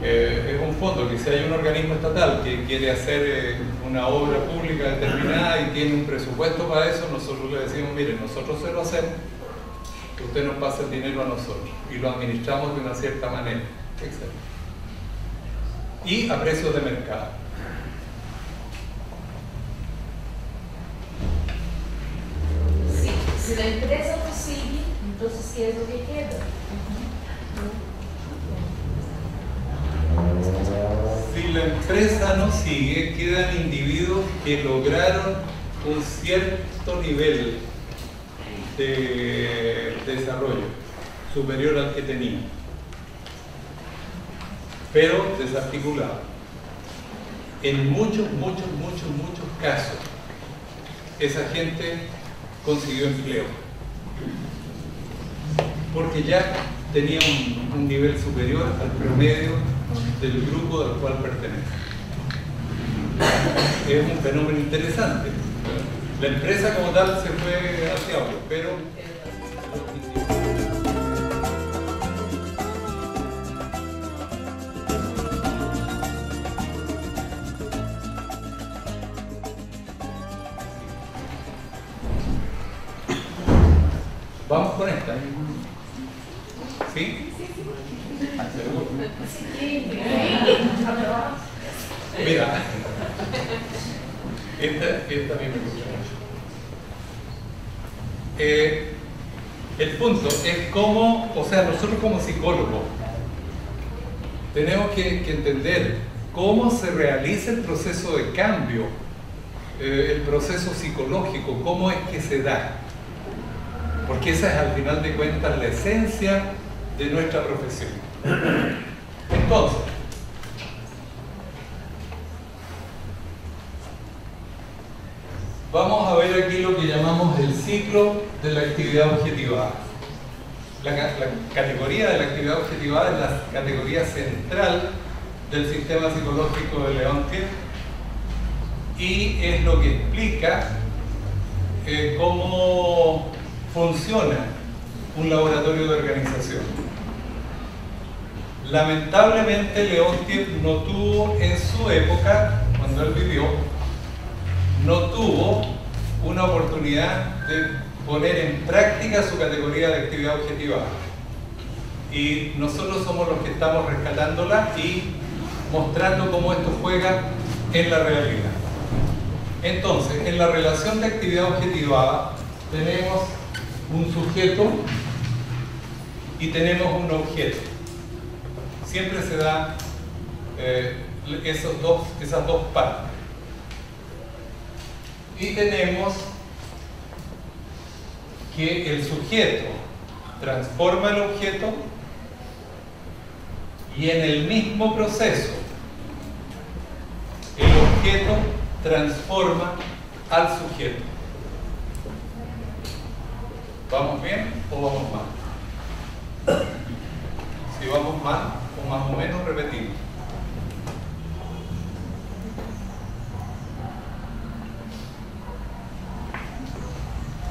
Es un fondo que si hay un organismo estatal que quiere hacer una obra pública determinada y tiene un presupuesto para eso, nosotros le decimos, miren, nosotros se lo hacemos, usted nos pasa el dinero a nosotros y lo administramos de una cierta manera, etc. Y a precios de mercado. Si la empresa no sigue, entonces ¿qué es lo que queda? Si la empresa no sigue, quedan individuos que lograron un cierto nivel de desarrollo superior al que tenían, pero desarticulado. En muchos casos, esa gente consiguió empleo, porque ya tenía un nivel superior al promedio del grupo al cual pertenece. Es un fenómeno interesante. La empresa como tal se fue hacia abajo, pero vamos con esta. ¿Sí? ¿Seguro? Mira, esta a mí me gusta mucho. El punto es cómo, o sea, nosotros como psicólogos tenemos que entender cómo se realiza el proceso de cambio, el proceso psicológico, cómo es que se da. Porque esa es al final de cuentas la esencia de nuestra profesión. Entonces, vamos a ver aquí lo que llamamos el ciclo de la actividad objetivada. La categoría de la actividad objetivada es la categoría central del sistema psicológico de Leontief y es lo que explica cómo funciona un laboratorio de organización. Lamentablemente Leontief no tuvo en su época, cuando él vivió, no tuvo una oportunidad de poner en práctica su categoría de actividad objetivada. Y nosotros somos los que estamos rescatándola y mostrando cómo esto juega en la realidad. Entonces, en la relación de actividad objetivada tenemos un sujeto y tenemos un objeto. Siempre se da esas dos partes. Y tenemos que el sujeto transforma el objeto y en el mismo proceso el objeto transforma al sujeto. ¿Vamos bien o vamos mal? Si vamos mal o más o menos, repetimos.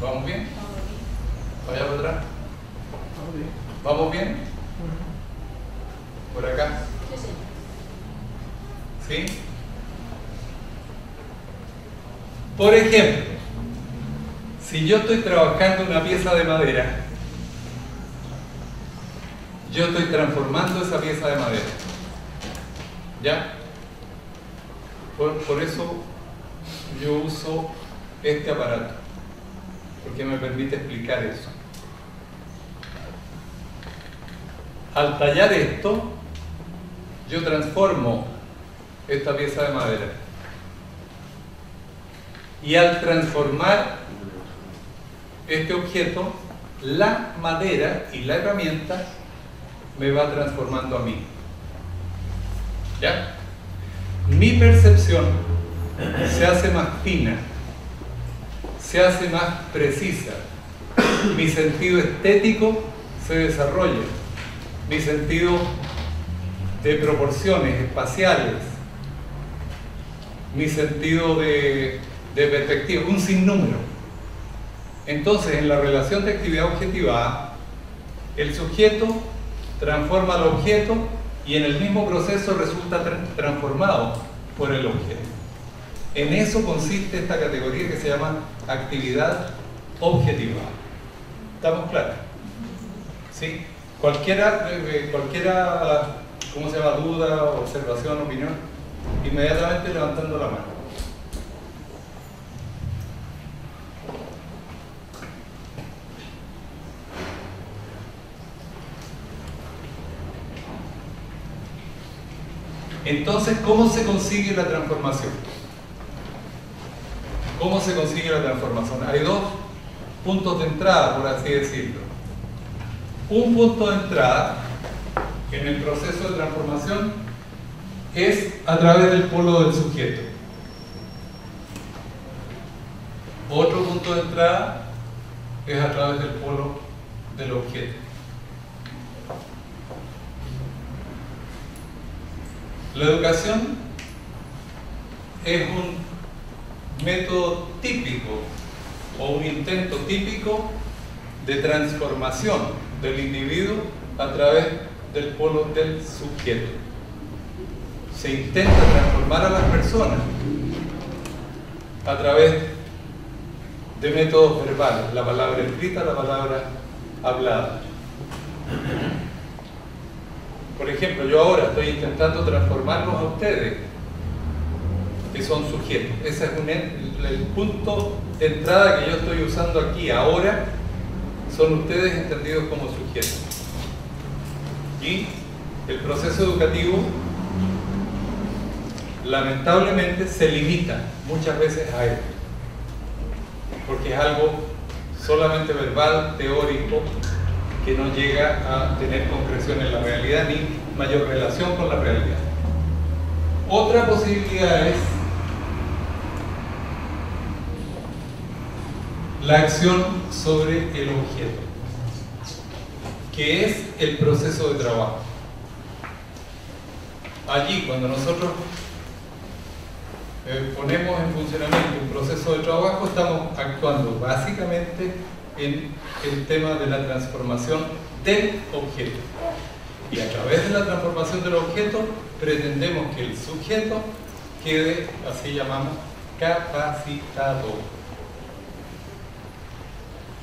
¿Vamos bien? Vaya para atrás. ¿Vamos bien? ¿Por acá? ¿Sí? Por ejemplo, si yo estoy trabajando una pieza de madera, yo estoy transformando esa pieza de madera. ¿Ya? Por eso yo uso este aparato, porque me permite explicar eso. Al tallar esto, yo transformo esta pieza de madera. Y al transformar este objeto, la madera y la herramienta me va transformando a mí. ¿Ya? Mi percepción se hace más fina, se hace más precisa. Mi sentido estético se desarrolla. Mi sentido de proporciones espaciales, mi sentido de perspectiva, un sinnúmero. Entonces, en la relación de actividad objetivada, el sujeto transforma al objeto y en el mismo proceso resulta transformado por el objeto. En eso consiste esta categoría que se llama actividad objetivada. ¿Estamos claros? ¿Sí? Cualquiera, ¿cómo se llama? Duda, observación, opinión, inmediatamente levantando la mano. Entonces, ¿cómo se consigue la transformación? ¿Cómo se consigue la transformación? Hay dos puntos de entrada, por así decirlo. Un punto de entrada en el proceso de transformación es a través del polo del sujeto. Otro punto de entrada es a través del polo del objeto. La educación es un método típico o un intento típico de transformación del individuo a través del polo del sujeto. Se intenta transformar a las personas a través de métodos verbales, la palabra escrita, la palabra hablada. Por ejemplo, yo ahora estoy intentando transformarlos a ustedes, que son sujetos. Ese es el punto de entrada que yo estoy usando aquí ahora. Son ustedes entendidos como sujetos. Y el proceso educativo lamentablemente se limita muchas veces a esto, porque es algo solamente verbal, teórico, que no llega a tener concreción en la realidad ni mayor relación con la realidad. Otra posibilidad es la acción sobre el objeto, que es el proceso de trabajo. Allí, cuando nosotros ponemos en funcionamiento un proceso de trabajo, estamos actuando básicamente en el tema de la transformación del objeto. Y a través de la transformación del objeto, pretendemos que el sujeto quede, así llamamos, capacitado.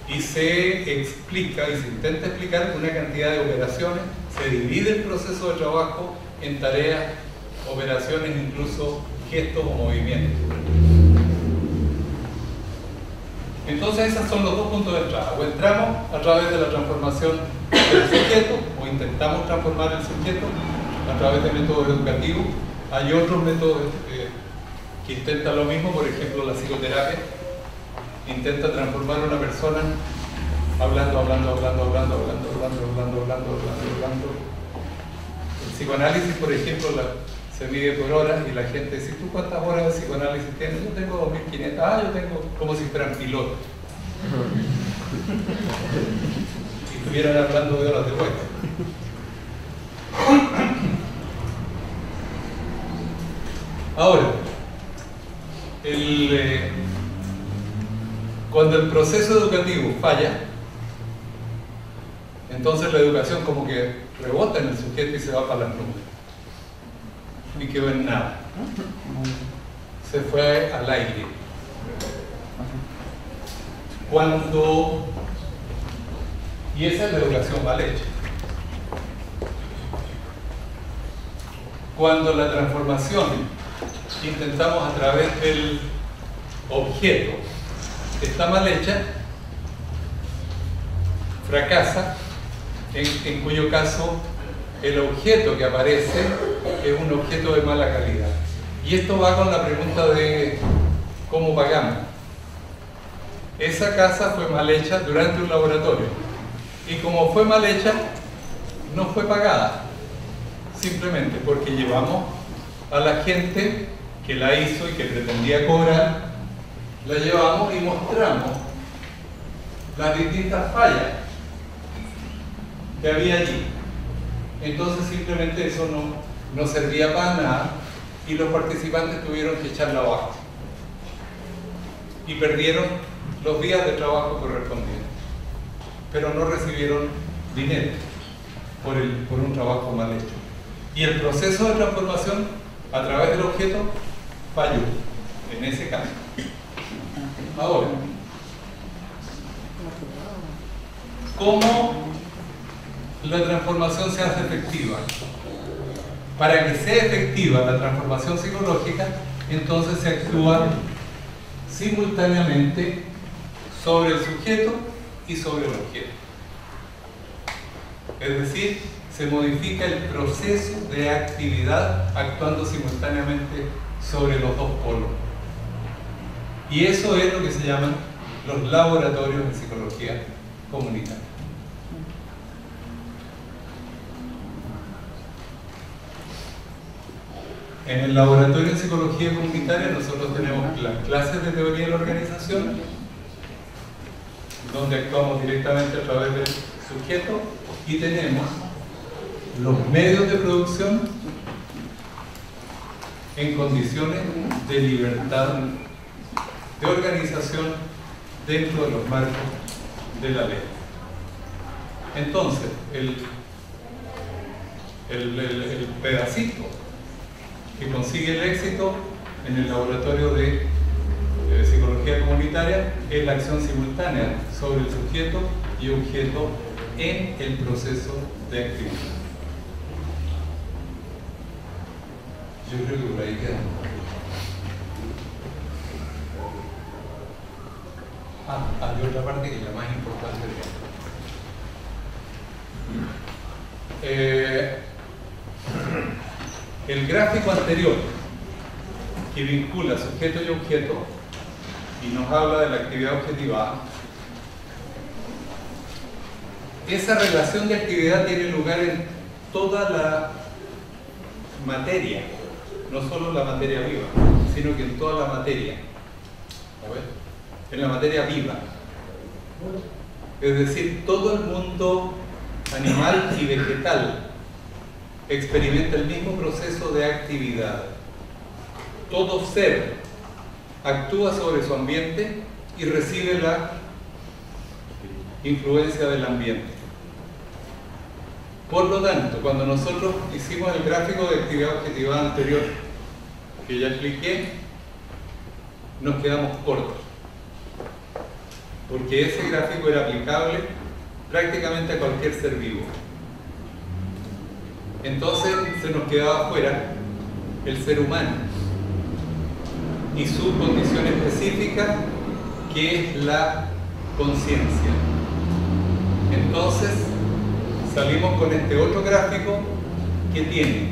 Y se explica y se intenta explicar una cantidad de operaciones, se divide el proceso de trabajo en tareas, operaciones, incluso gestos o movimientos. Entonces esos son los dos puntos de entrada. O entramos a través de la transformación del sujeto, o intentamos transformar el sujeto a través de métodos educativos. Hay otros métodos que intentan lo mismo, por ejemplo la psicoterapia intenta transformar a una persona hablando. El psicoanálisis, por ejemplo, se mide por horas y la gente dice, ¿tú cuántas horas de psicoanálisis tienes? Yo tengo 2500. Ah, yo tengo, como si fueran pilotos. Si estuvieran hablando de horas de vuelo. Ahora, cuando el proceso educativo falla, entonces la educación como que rebota en el sujeto y se va para las nubes. Y quedó en nada. Se fue al aire. Y esa es la educación mal hecha. Cuando la transformación que intentamos a través del objeto está mal hecha, fracasa, en cuyo caso el objeto que aparece es un objeto de mala calidad. Y esto va con la pregunta de cómo pagamos. Esa casa fue mal hecha durante un laboratorio y como fue mal hecha no fue pagada, simplemente porque llevamos a la gente que la hizo y que pretendía cobrar, la llevamos y mostramos las distintas fallas que había allí. Entonces simplemente eso no servía para nada y los participantes tuvieron que echarla abajo y perdieron los días de trabajo correspondientes, pero no recibieron dinero por un trabajo mal hecho. Y el proceso de transformación a través del objeto falló en ese caso. Ahora, ¿cómo la transformación se hace efectiva? Para que sea efectiva la transformación psicológica, entonces se actúa simultáneamente sobre el sujeto y sobre el objeto. Es decir, se modifica el proceso de actividad actuando simultáneamente sobre los dos polos. Y eso es lo que se llaman los laboratorios de psicología comunitaria. En el laboratorio de psicología comunitaria nosotros tenemos las clases de teoría de la organización, donde actuamos directamente a través del sujeto, y tenemos los medios de producción en condiciones de libertad de organización dentro de los marcos de la ley. Entonces, el pedacito que consigue el éxito en el laboratorio de psicología comunitaria es la acción simultánea sobre el sujeto y objeto en el proceso de actividad. Yo creo que por ahí queda. Hay otra parte que es la más importante de el gráfico anterior que vincula sujeto y objeto y nos habla de la actividad objetivada. Esa relación de actividad tiene lugar en toda la materia, no solo la materia viva, sino que en toda la materia. A ver, en la materia viva. Es decir, todo el mundo animal y vegetal experimenta el mismo proceso de actividad. Todo ser actúa sobre su ambiente y recibe la influencia del ambiente. Por lo tanto, cuando nosotros hicimos el gráfico de actividad objetivada anterior, que ya expliqué, nos quedamos cortos, porque ese gráfico era aplicable prácticamente a cualquier ser vivo. Entonces se nos quedaba fuera el ser humano y su condición específica, que es la conciencia. Entonces salimos con este otro gráfico que tiene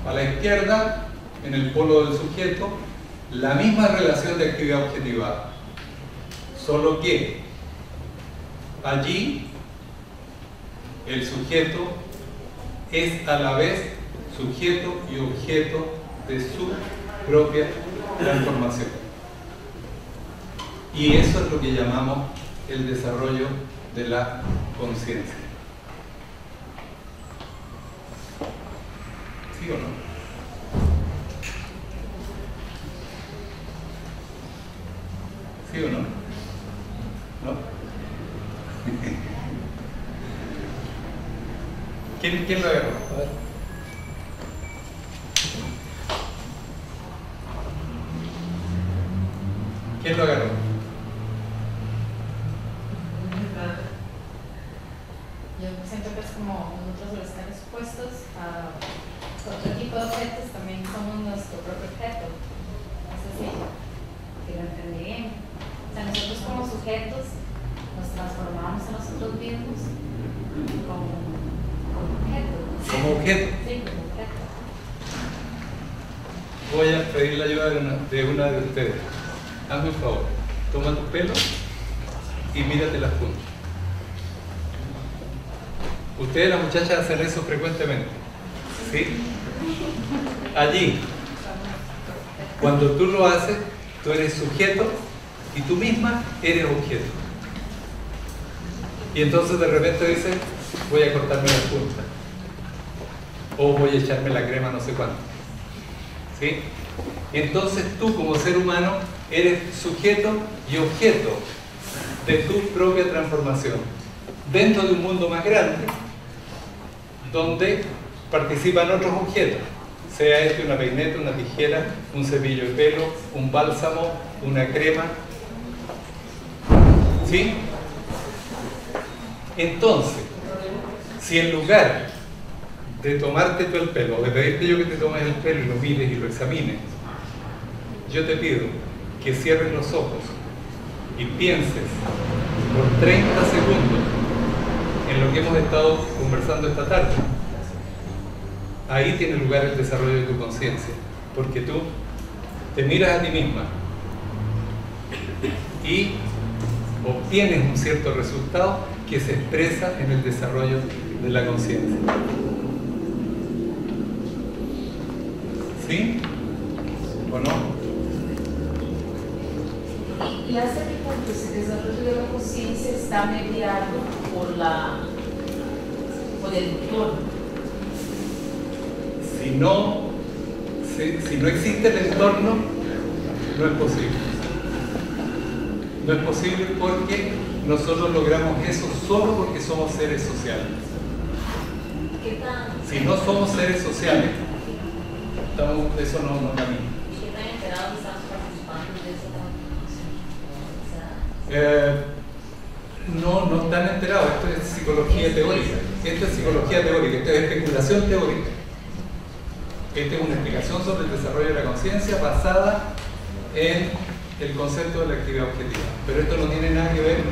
a la izquierda, en el polo del sujeto, la misma relación de actividad objetivada, solo que allí el sujeto es a la vez sujeto y objeto de su propia transformación. Y eso es lo que llamamos el desarrollo de la conciencia. ¿Sí o no? ¿Sí o no? ¿No? ¿Quién lo agarró? A ver. ¿Quién lo agarró? Yo siento que es como nosotros al estar expuestos a otro tipo de objetos, también somos nuestro propio objeto. Es así, que lo entendí bien. O sea, nosotros como sujetos nos transformamos en nosotros mismos como objeto. ¿Como objeto? Sí, como objeto. Voy a pedir la ayuda de una de ustedes. Hazme un favor, toma tu pelo y mírate las puntas. Ustedes, las muchachas, hacen eso frecuentemente, ¿sí? Allí, cuando tú lo haces, tú eres sujeto y tú misma eres objeto. Y entonces de repente dices, voy a cortarme las puntas o voy a echarme la crema no sé cuánto, ¿sí? Entonces tú como ser humano eres sujeto y objeto de tu propia transformación dentro de un mundo más grande donde participan otros objetos, sea este una peineta, una tijera, un cepillo de pelo, un bálsamo, una crema, ¿sí? Entonces, si en lugar de tomarte tú el pelo, de pedirte yo que te tomes el pelo y lo mires y lo examines, yo te pido que cierres los ojos y pienses por 30 segundos en lo que hemos estado conversando esta tarde. Ahí tiene lugar el desarrollo de tu conciencia, porque tú te miras a ti misma y obtienes un cierto resultado que se expresa en el desarrollo de la conciencia. ¿Sí? ¿O no? ¿Y hasta qué punto ese desarrollo de la conciencia está mediado por el entorno? Si no existe el entorno, no es posible. No es posible porque nosotros logramos eso solo porque somos seres sociales. ¿Qué tan? Si no somos seres sociales, eso no camina. ¿Qué tan enterados estamos participando de esa transformación? No están enterados. Esto es psicología teórica. Esto es psicología teórica. Esto es especulación teórica. Esta es una explicación sobre el desarrollo de la conciencia basada en el concepto de la actividad objetiva. Pero esto no tiene nada que ver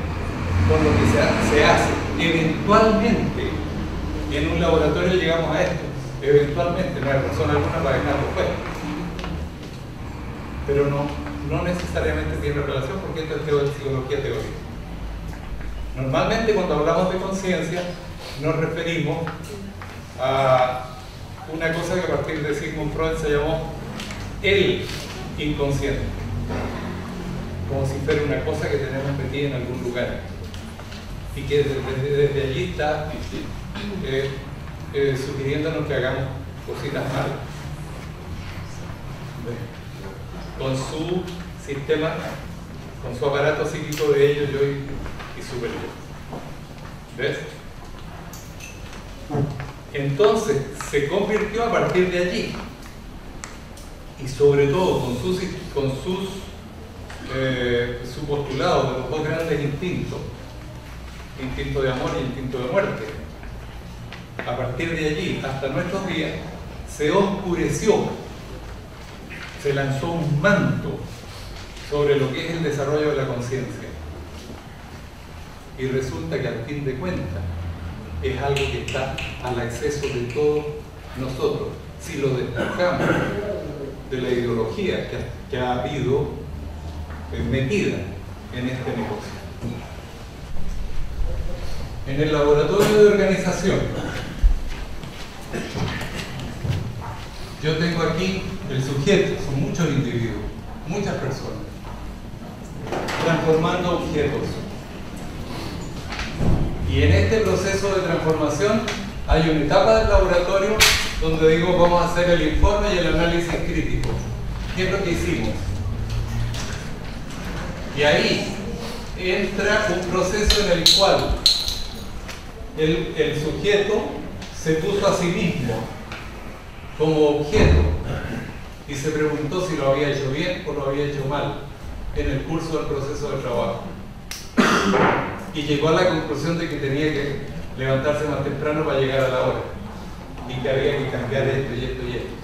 con lo que se hace. Eventualmente, en un laboratorio llegamos a esto. Eventualmente, no hay razón alguna para dejarlo fuera. Pero no necesariamente tiene relación porque esto es psicología teórica. Normalmente cuando hablamos de conciencia nos referimos a una cosa que a partir de Sigmund Freud se llamó el inconsciente, como si fuera una cosa que tenemos metida en algún lugar y que desde allí está sugiriéndonos que hagamos cositas malas con su sistema, con su aparato psíquico de ello, yo y super yo. ¿Ves? Entonces se convirtió a partir de allí y sobre todo con su postulado de los dos grandes instintos, instinto de amor y instinto de muerte. A partir de allí hasta nuestros días se oscureció, se lanzó un manto sobre lo que es el desarrollo de la conciencia y resulta que al fin de cuentas es algo que está al acceso de todos nosotros si lo despojamos de la ideología que ha habido metida en este negocio. En el laboratorio de organización, yo tengo aquí el sujeto, son muchos individuos, muchas personas, transformando objetos. Y en este proceso de transformación hay una etapa del laboratorio donde digo vamos a hacer el informe y el análisis crítico. ¿Qué es lo que hicimos? Y ahí entra un proceso en el cual el sujeto se puso a sí mismo como objeto y se preguntó si lo había hecho bien o lo había hecho mal en el curso del proceso de trabajo. Y llegó a la conclusión de que tenía que levantarse más temprano para llegar a la hora y que había que cambiar esto y esto y esto.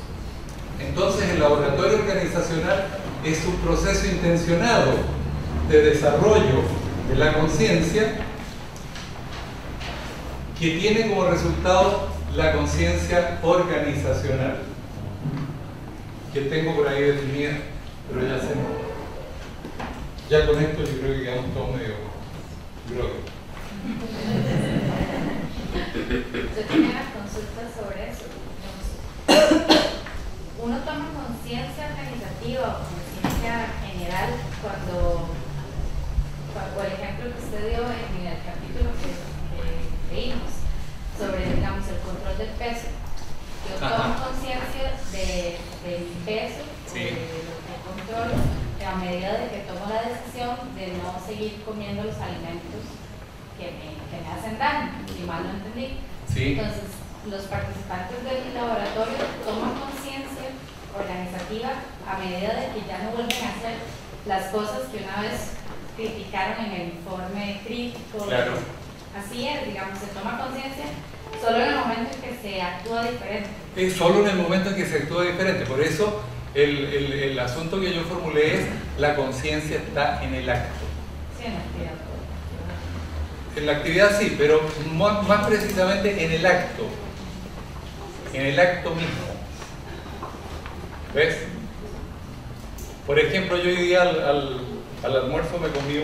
Entonces el laboratorio organizacional es un proceso intencionado de desarrollo de la conciencia que tiene como resultado la conciencia organizacional, que tengo por ahí definida, pero ya sé. Ya con esto yo creo que quedamos todos medio grogues. Yo tenía una consulta sobre eso. Uno toma conciencia organizativa o conciencia general cuando, por ejemplo, que usted dio en el capítulo que leímos sobre, digamos, el control del peso. Yo tomo conciencia de mi peso, sí, de lo que controlo, a medida de que tomo la decisión de no seguir comiendo los alimentos que me hacen daño, si mal no entendí. Sí. Entonces, los participantes del laboratorio toman conciencia organizativa a medida de que ya no vuelven a hacer las cosas que una vez criticaron en el informe crítico. Claro. Así es, digamos, se toma conciencia solo en el momento en que se actúa diferente. Es solo en el momento en que se actúa diferente. Por eso el asunto que yo formulé es: la conciencia está en el acto. Sí, en la actividad. En la actividad sí, pero más precisamente en el acto. En el acto mismo. ¿Ves? Por ejemplo, yo hoy día al almuerzo me comí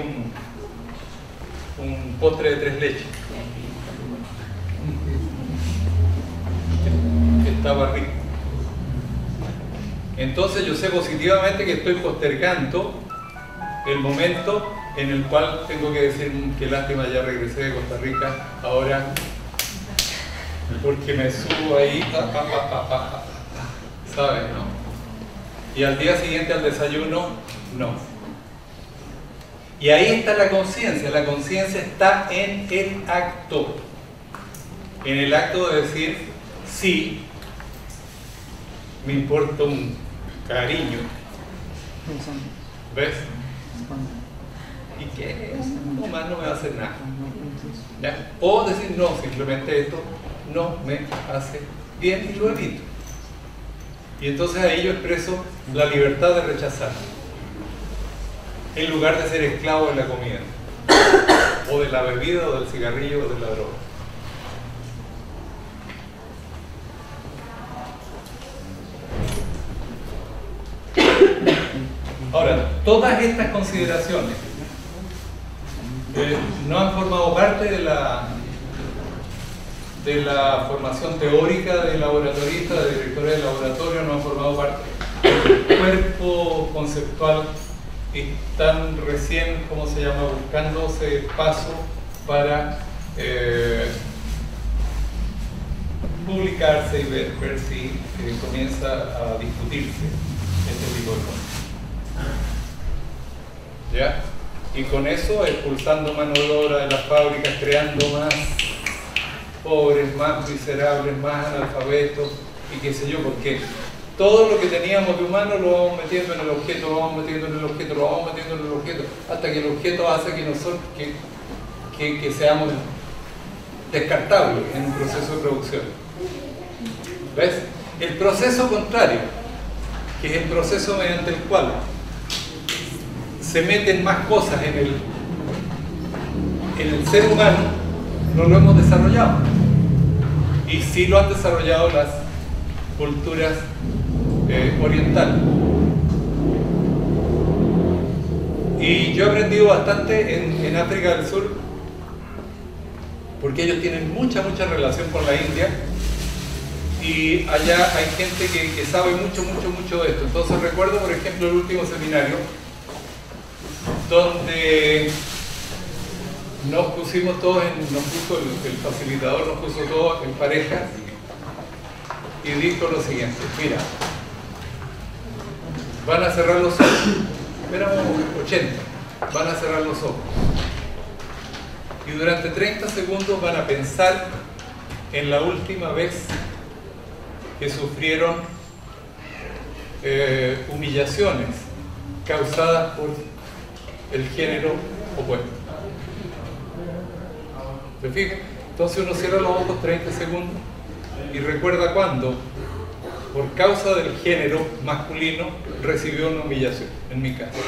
un postre de 3 leches. Que estaba rico. Entonces yo sé positivamente que estoy postergando el momento en el cual tengo que decir qué lástima, ya regresé de Costa Rica, ahora porque me subo ahí, ¿sabes? No. Y al día siguiente al desayuno, no. Y ahí está la conciencia está en el acto. En el acto de decir, sí, me importa un cariño. ¿Ves? ¿Y qué es? No más no me va a hacer nada. ¿Ya? O decir, no, simplemente esto no me hace bien y lo evito. Y entonces ahí yo expreso la libertad de rechazar, en lugar de ser esclavo de la comida, o de la bebida, o del cigarrillo, o de la droga. Ahora, todas estas consideraciones no han formado parte de la formación teórica de laboratorista, de directora de laboratorio, no han formado parte del cuerpo conceptual. Están recién, ¿cómo se llama?, buscándose paso para publicarse y ver si comienza a discutirse este tipo de cosas. ¿Ya? Y con eso expulsando mano de obra de las fábricas, creando más pobres, más miserables, más analfabetos y qué sé yo, porque todo lo que teníamos de humano lo vamos metiendo en el objeto, lo vamos metiendo en el objeto, lo vamos metiendo en el objeto, hasta que el objeto hace que nosotros que seamos descartables en un proceso de producción. ¿Ves? El proceso contrario, que es el proceso mediante el cual se meten más cosas en el ser humano, no lo hemos desarrollado. Y sí lo han desarrollado las culturas orientales. Y yo he aprendido bastante en África del Sur, porque ellos tienen mucha relación con la India y allá hay gente que sabe mucho de esto. Entonces recuerdo, por ejemplo, el último seminario donde nos pusimos todos, el facilitador nos puso todos en pareja y dijo lo siguiente: mira, van a cerrar los ojos, éramos 80, van a cerrar los ojos y durante 30 segundos van a pensar en la última vez que sufrieron humillaciones causadas por el género opuesto. ¿Se fijan? Entonces uno cierra los ojos 30 segundos y recuerda cuando, por causa del género masculino, recibió una humillación. En mi caso,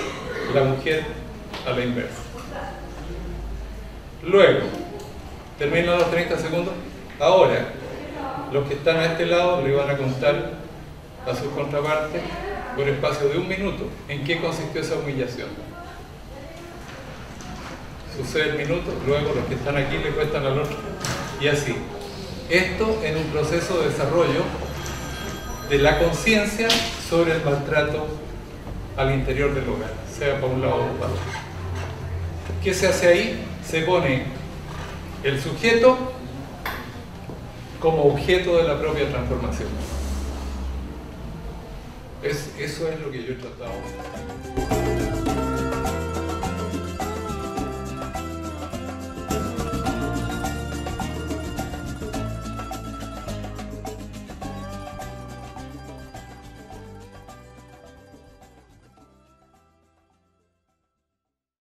la mujer a la inversa. Luego, terminan los 30 segundos. Ahora, los que están a este lado le van a contar a sus contrapartes por espacio de 1 minuto en qué consistió esa humillación. Sucede el minuto, luego los que están aquí le cuentan al otro, y así. Esto en un proceso de desarrollo de la conciencia sobre el maltrato al interior del hogar, sea para un lado o para otro. ¿Qué se hace ahí? Se pone el sujeto como objeto de la propia transformación. Eso es lo que yo he tratado.